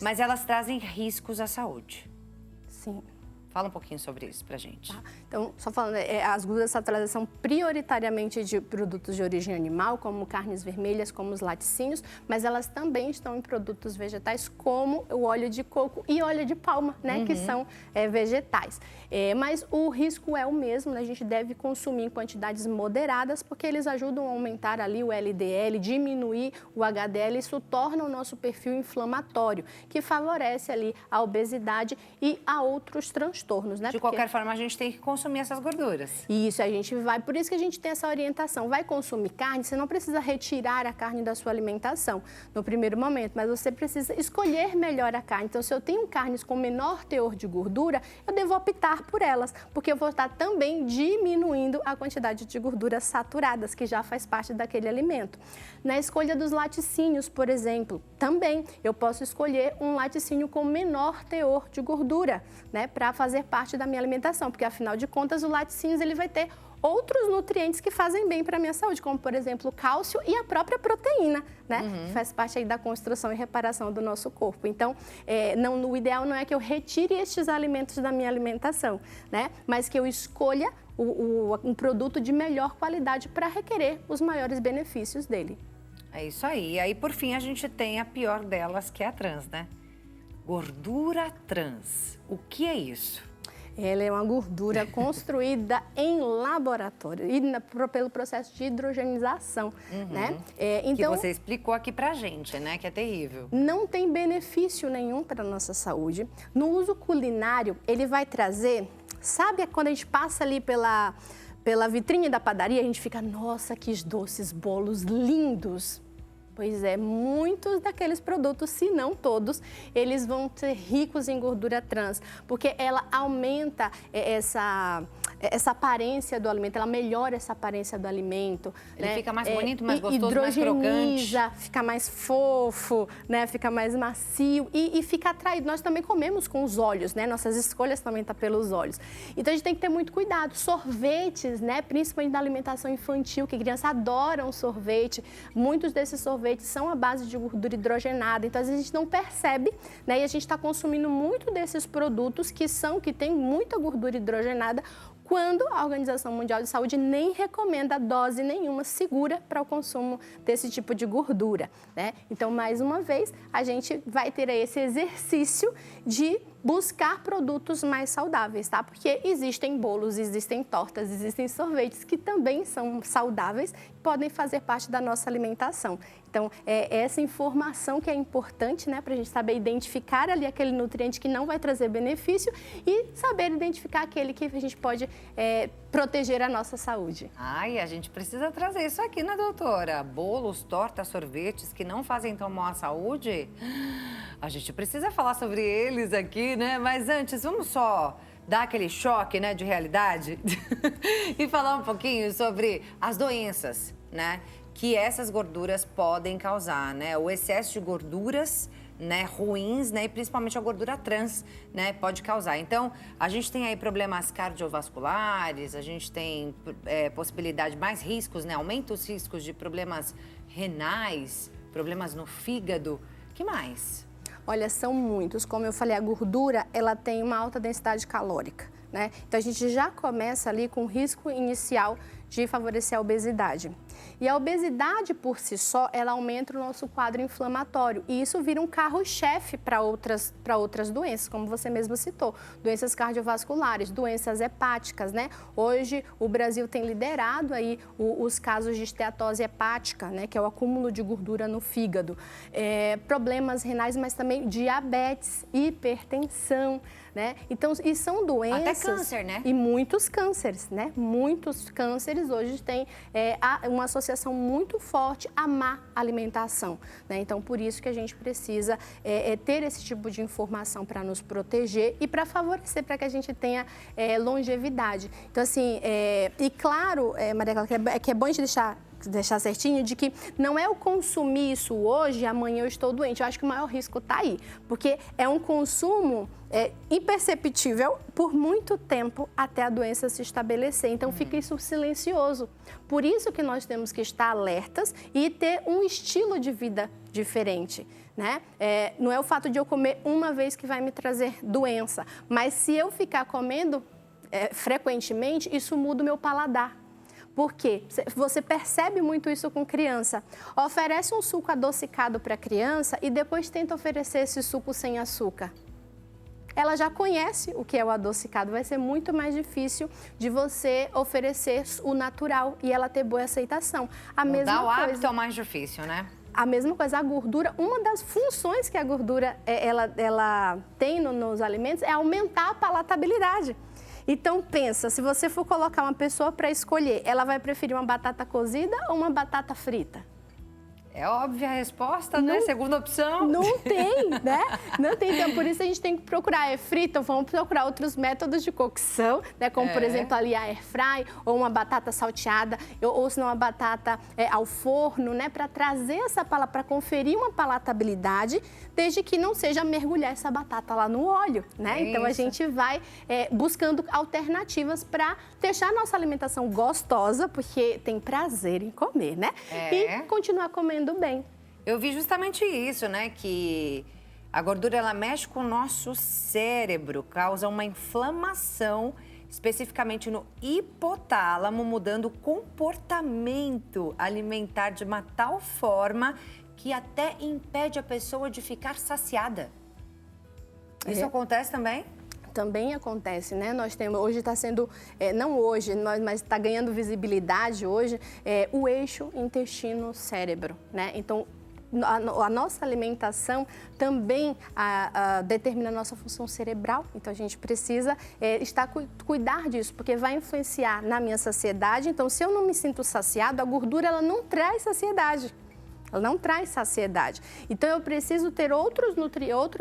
A: Mas elas trazem riscos à saúde.
G: Sim.
A: Fala um pouquinho sobre isso pra gente.
G: Tá. Então, só falando, as gorduras saturadas são prioritariamente de produtos de origem animal, como carnes vermelhas, como os laticínios, mas elas também estão em produtos vegetais, como o óleo de coco e óleo de palma, né, que são vegetais. Mas o risco é o mesmo, né? A gente deve consumir em quantidades moderadas, porque eles ajudam a aumentar ali o LDL, diminuir o HDL, isso torna o nosso perfil inflamatório, que favorece ali a obesidade e a outros transtornos, né?
A: De qualquer forma, a gente tem que consumir essas gorduras.
G: Isso, a gente vai, por isso que a gente tem essa orientação. Vai consumir carne, você não precisa retirar a carne da sua alimentação no primeiro momento, mas você precisa escolher melhor a carne. Então, se eu tenho carnes com menor teor de gordura, eu devo optar por elas, porque eu vou estar também diminuindo a quantidade de gorduras saturadas, que já faz parte daquele alimento. Na escolha dos laticínios, por exemplo, também eu posso escolher um laticínio com menor teor de gordura, né, para fazer parte da minha alimentação, porque afinal de contas o laticínios ele vai ter outros nutrientes que fazem bem para a minha saúde, como por exemplo o cálcio e a própria proteína, né, que faz parte aí da construção e reparação do nosso corpo. Então, o ideal não é que eu retire estes alimentos da minha alimentação, né, mas que eu escolha um produto de melhor qualidade para requerer os maiores benefícios dele.
A: É isso aí. E aí, por fim, a gente tem a pior delas, que é a trans, né? Gordura trans. O que é isso?
G: Ela é uma gordura construída em laboratório e pelo processo de hidrogenização, né?
A: Então, que você explicou aqui pra gente, né? Que é terrível.
G: Não tem benefício nenhum para a nossa saúde. No uso culinário, ele vai trazer... Sabe quando a gente passa ali pela vitrine da padaria, a gente fica, nossa, que doces, bolos lindos. Pois é, muitos daqueles produtos, se não todos, eles vão ser ricos em gordura trans, porque ela aumenta essa aparência do alimento, ela melhora essa aparência do alimento.
A: Ele
G: né?
A: fica mais bonito, mais gostoso, mais crocante.
G: Fica mais fofo, né? Fica mais macio e fica atraído. Nós também comemos com os olhos, né? Nossas escolhas também estão pelos olhos. Então, a gente tem que ter muito cuidado. Sorvetes, né? Principalmente na alimentação infantil, que crianças adoram sorvete. Muitos desses sorvetes são à base de gordura hidrogenada. Então, às vezes, a gente não percebe, né? E a gente está consumindo muito desses produtos que têm muita gordura hidrogenada, quando a Organização Mundial de Saúde nem recomenda dose nenhuma segura para o consumo desse tipo de gordura, né? Então, mais uma vez, a gente vai ter aí esse exercício de buscar produtos mais saudáveis, tá? Porque existem bolos, existem tortas, existem sorvetes que também são saudáveis e podem fazer parte da nossa alimentação. Então, é essa informação que é importante, né? Para a gente saber identificar ali aquele nutriente que não vai trazer benefício e saber identificar aquele que a gente pode proteger a nossa saúde.
A: Ai, a gente precisa trazer isso aqui, né, doutora? Bolos, tortas, sorvetes que não fazem tão mal à saúde? A gente precisa falar sobre eles aqui, né? Mas antes, vamos só dar aquele choque, né, de realidade e falar um pouquinho sobre as doenças, né, que essas gorduras podem causar, né? O excesso de gorduras, né, ruins, né, e principalmente a gordura trans, né, pode causar. Então, a gente tem aí problemas cardiovasculares, a gente tem possibilidade, mais riscos, né, aumenta os riscos de problemas renais, problemas no fígado. Que mais?
G: Olha, são muitos. Como eu falei, a gordura, ela tem uma alta densidade calórica, né? Então, a gente já começa ali com o risco inicial de favorecer a obesidade. E a obesidade, por si só, ela aumenta o nosso quadro inflamatório. E isso vira um carro-chefe para outras doenças, como você mesmo citou. Doenças cardiovasculares, doenças hepáticas, né? Hoje, o Brasil tem liderado aí os casos de esteatose hepática, né? Que é o acúmulo de gordura no fígado. Problemas renais, mas também diabetes, hipertensão, né? Então, e são doenças...
A: Até câncer, né?
G: E muitos cânceres, né? Muitos cânceres hoje têm uma associação muito forte à má alimentação, né? Então, por isso que a gente precisa ter esse tipo de informação para nos proteger e para favorecer, para que a gente tenha longevidade. Então, assim, e claro, Maria Clara, que é bom de deixar certinho de que não é o consumir isso hoje e amanhã eu estou doente. Eu acho que o maior risco está aí, porque é um consumo imperceptível por muito tempo até a doença se estabelecer. Então, fica isso silencioso. Por isso que nós temos que estar alertas e ter um estilo de vida diferente, né? Não é o fato de eu comer uma vez que vai me trazer doença, mas se eu ficar comendo frequentemente, isso muda o meu paladar. Por quê? Você percebe muito isso com criança. Oferece um suco adocicado para a criança e depois tenta oferecer esse suco sem açúcar. Ela já conhece o que é o adocicado, vai ser muito mais difícil de você oferecer o natural e ela ter boa aceitação.
A: Mudar o hábito é o mais difícil, né?
G: A mesma coisa, a gordura, uma das funções que a gordura ela tem nos alimentos é aumentar a palatabilidade. Então, pensa, se você for colocar uma pessoa para escolher, ela vai preferir uma batata cozida ou uma batata frita?
A: É óbvia a resposta, né? Segunda opção.
G: Não tem, né? Não tem. Então, por isso a gente tem que procurar frita, vamos procurar outros métodos de cocção, né? Como, por exemplo, ali a air fry, ou uma batata salteada, ou se não, uma batata ao forno, né? Para trazer essa para conferir uma palatabilidade, desde que não seja mergulhar essa batata lá no óleo, né? Então, a gente vai buscando alternativas para deixar a nossa alimentação gostosa, porque tem prazer em comer, né? E continuar comendo bem.
A: Eu vi justamente isso, né? Que a gordura, ela mexe com o nosso cérebro, causa uma inflamação, especificamente no hipotálamo, mudando o comportamento alimentar de uma tal forma que até impede a pessoa de ficar saciada. Isso acontece também?
G: Também acontece, né? Nós temos, hoje está sendo, não hoje, mas está ganhando visibilidade hoje, o eixo intestino-cérebro, né? Então, a nossa alimentação também determina a nossa função cerebral, então a gente precisa cuidar disso, porque vai influenciar na minha saciedade. Então, se eu não me sinto saciado, a gordura ela não traz saciedade. ela não traz saciedade. Então, eu preciso ter outros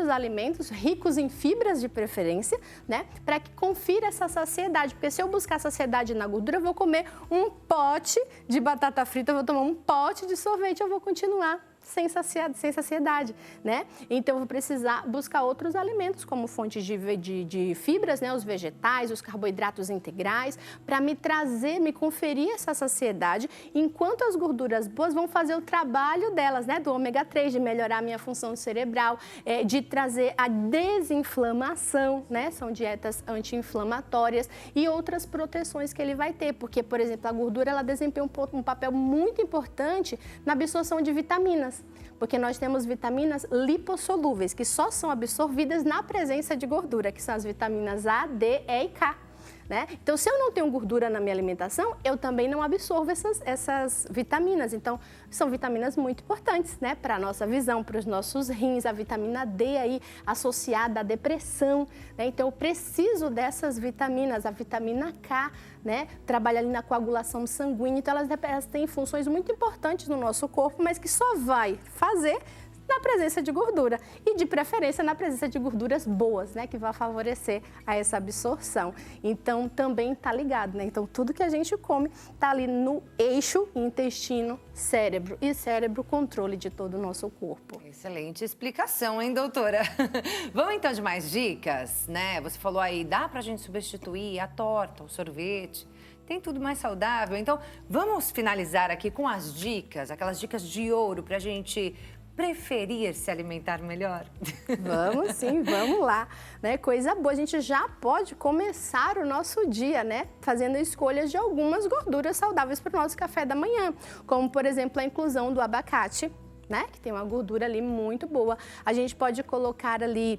G: alimentos ricos em fibras de preferência, né? Para que confira essa saciedade. Porque se eu buscar saciedade na gordura, eu vou comer um pote de batata frita, eu vou tomar um pote de sorvete, eu vou continuar sem saciedade, né? Então, eu vou precisar buscar outros alimentos, como fontes de fibras, né? Os vegetais, os carboidratos integrais, para me conferir essa saciedade, enquanto as gorduras boas vão fazer o trabalho delas, né? Do ômega 3, de melhorar a minha função cerebral, de trazer a desinflamação, né? São dietas anti-inflamatórias e outras proteções que ele vai ter, porque, por exemplo, a gordura, ela desempenha um papel muito importante na absorção de vitaminas. Porque nós temos vitaminas lipossolúveis, que só são absorvidas na presença de gordura, que são as vitaminas A, D, E e K. Né? Então, se eu não tenho gordura na minha alimentação, eu também não absorvo essas vitaminas. Então, são vitaminas muito importantes, né? Para a nossa visão, para os nossos rins, a vitamina D aí associada à depressão, né? Então, eu preciso dessas vitaminas, a vitamina K, né? Trabalha ali na coagulação sanguínea. Então, elas têm funções muito importantes no nosso corpo, mas que só vai fazer na presença de gordura e, de preferência, na presença de gorduras boas, né, que vai favorecer a essa absorção. Então, também está ligado, né? Então, tudo que a gente come está ali no eixo intestino-cérebro e cérebro, controle de todo o nosso corpo.
A: Excelente explicação, hein, doutora? Vamos, então, de mais dicas, né? Você falou aí, dá pra gente substituir a torta, o sorvete, tem tudo mais saudável. Então, vamos finalizar aqui com as dicas, aquelas dicas de ouro pra gente preferir se alimentar melhor?
G: Vamos sim, vamos lá, né? Coisa boa, a gente já pode começar o nosso dia, né? Fazendo escolhas de algumas gorduras saudáveis para o nosso café da manhã, como, por exemplo, a inclusão do abacate, né? Que tem uma gordura ali muito boa. A gente pode colocar ali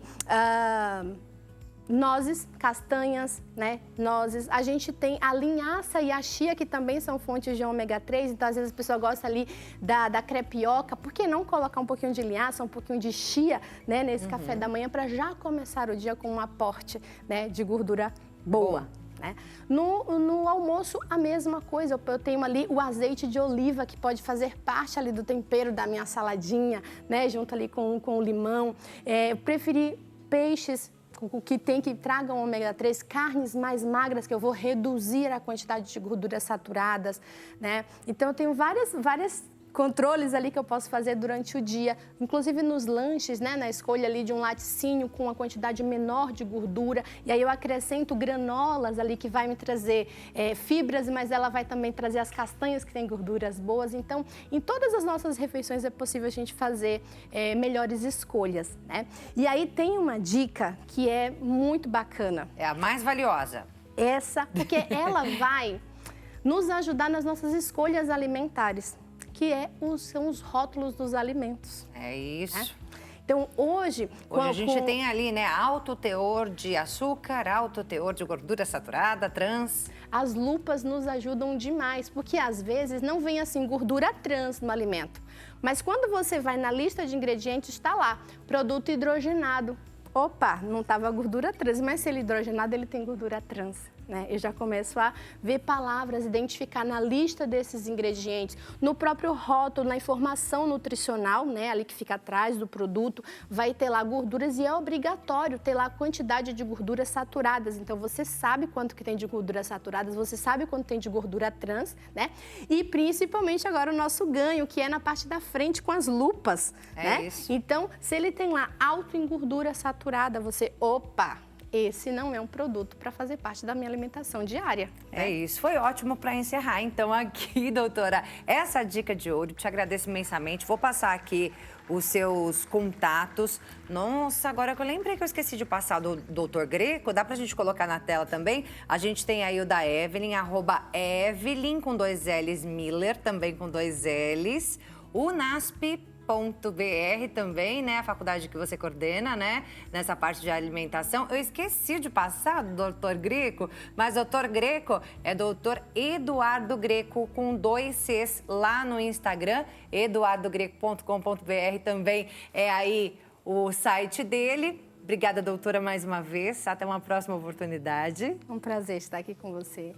G: nozes, castanhas, né? Nozes. A gente tem a linhaça e a chia, que também são fontes de ômega 3, então às vezes a pessoa gosta ali da crepioca. Por que não colocar um pouquinho de linhaça, um pouquinho de chia, né, nesse café da manhã, para já começar o dia com um aporte, né, de gordura boa. Né? No almoço, a mesma coisa. Eu tenho ali o azeite de oliva, que pode fazer parte ali do tempero da minha saladinha, né, junto ali com o limão. Eu preferi peixes que tragam ômega 3, carnes mais magras, que eu vou reduzir a quantidade de gorduras saturadas, né? Então, eu tenho várias controles ali que eu posso fazer durante o dia, inclusive nos lanches, né? Na escolha ali de um laticínio com uma quantidade menor de gordura, e aí eu acrescento granolas ali que vai me trazer fibras, mas ela vai também trazer as castanhas que têm gorduras boas. Então, em todas as nossas refeições é possível a gente fazer melhores escolhas, né? E aí tem uma dica que é muito bacana.
A: É a mais valiosa.
G: Essa, porque ela vai nos ajudar nas nossas escolhas alimentares, que são os rótulos dos alimentos.
A: É isso.
G: Né? Então, hoje
A: a gente tem ali, né, alto teor de açúcar, alto teor de gordura saturada, trans.
G: As lupas nos ajudam demais, porque às vezes não vem assim gordura trans no alimento. Mas quando você vai na lista de ingredientes, está lá, produto hidrogenado. Opa, não estava gordura trans, mas se ele é hidrogenado, ele tem gordura trans. Né? Eu já começo a ver palavras, identificar na lista desses ingredientes, no próprio rótulo, na informação nutricional, né? Ali que fica atrás do produto, vai ter lá gorduras e é obrigatório ter lá a quantidade de gorduras saturadas. Então, você sabe quanto que tem de gorduras saturadas, você sabe quanto tem de gordura trans, né? E principalmente agora o nosso ganho, que é na parte da frente com as lupas, né?
A: Isso.
G: Então, se ele tem lá alto em gordura saturada, você, opa! Esse não é um produto para fazer parte da minha alimentação diária.
A: É isso, foi ótimo para encerrar. Então aqui, doutora, essa dica de ouro, te agradeço imensamente. Vou passar aqui os seus contatos. Nossa, agora que eu lembrei que eu esqueci de passar do Dr. Greco, dá pra gente colocar na tela também. A gente tem aí o da Evelyn, @Evelyn com 2 L's, Miller também com 2 L's, o NASP.br também, né? A faculdade que você coordena, né? Nessa parte de alimentação. Eu esqueci de passar do Dr. Greco, mas Dr. Greco é Dr. Eduardo Greco com 2 Cs lá no Instagram. eduardogreco.com.br também é aí o site dele. Obrigada, doutora, mais uma vez. Até uma próxima oportunidade.
G: Um prazer estar aqui com você.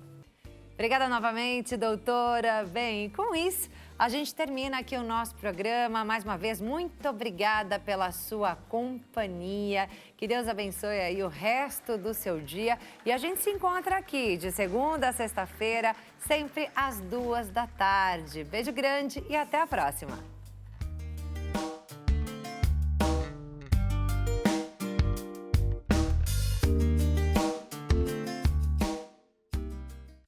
A: Obrigada novamente, doutora. Bem, com isso, A gente termina aqui o nosso programa. Mais uma vez, muito obrigada pela sua companhia. Que Deus abençoe aí o resto do seu dia. E a gente se encontra aqui de segunda a sexta-feira, sempre às 14h. Beijo grande e até a próxima.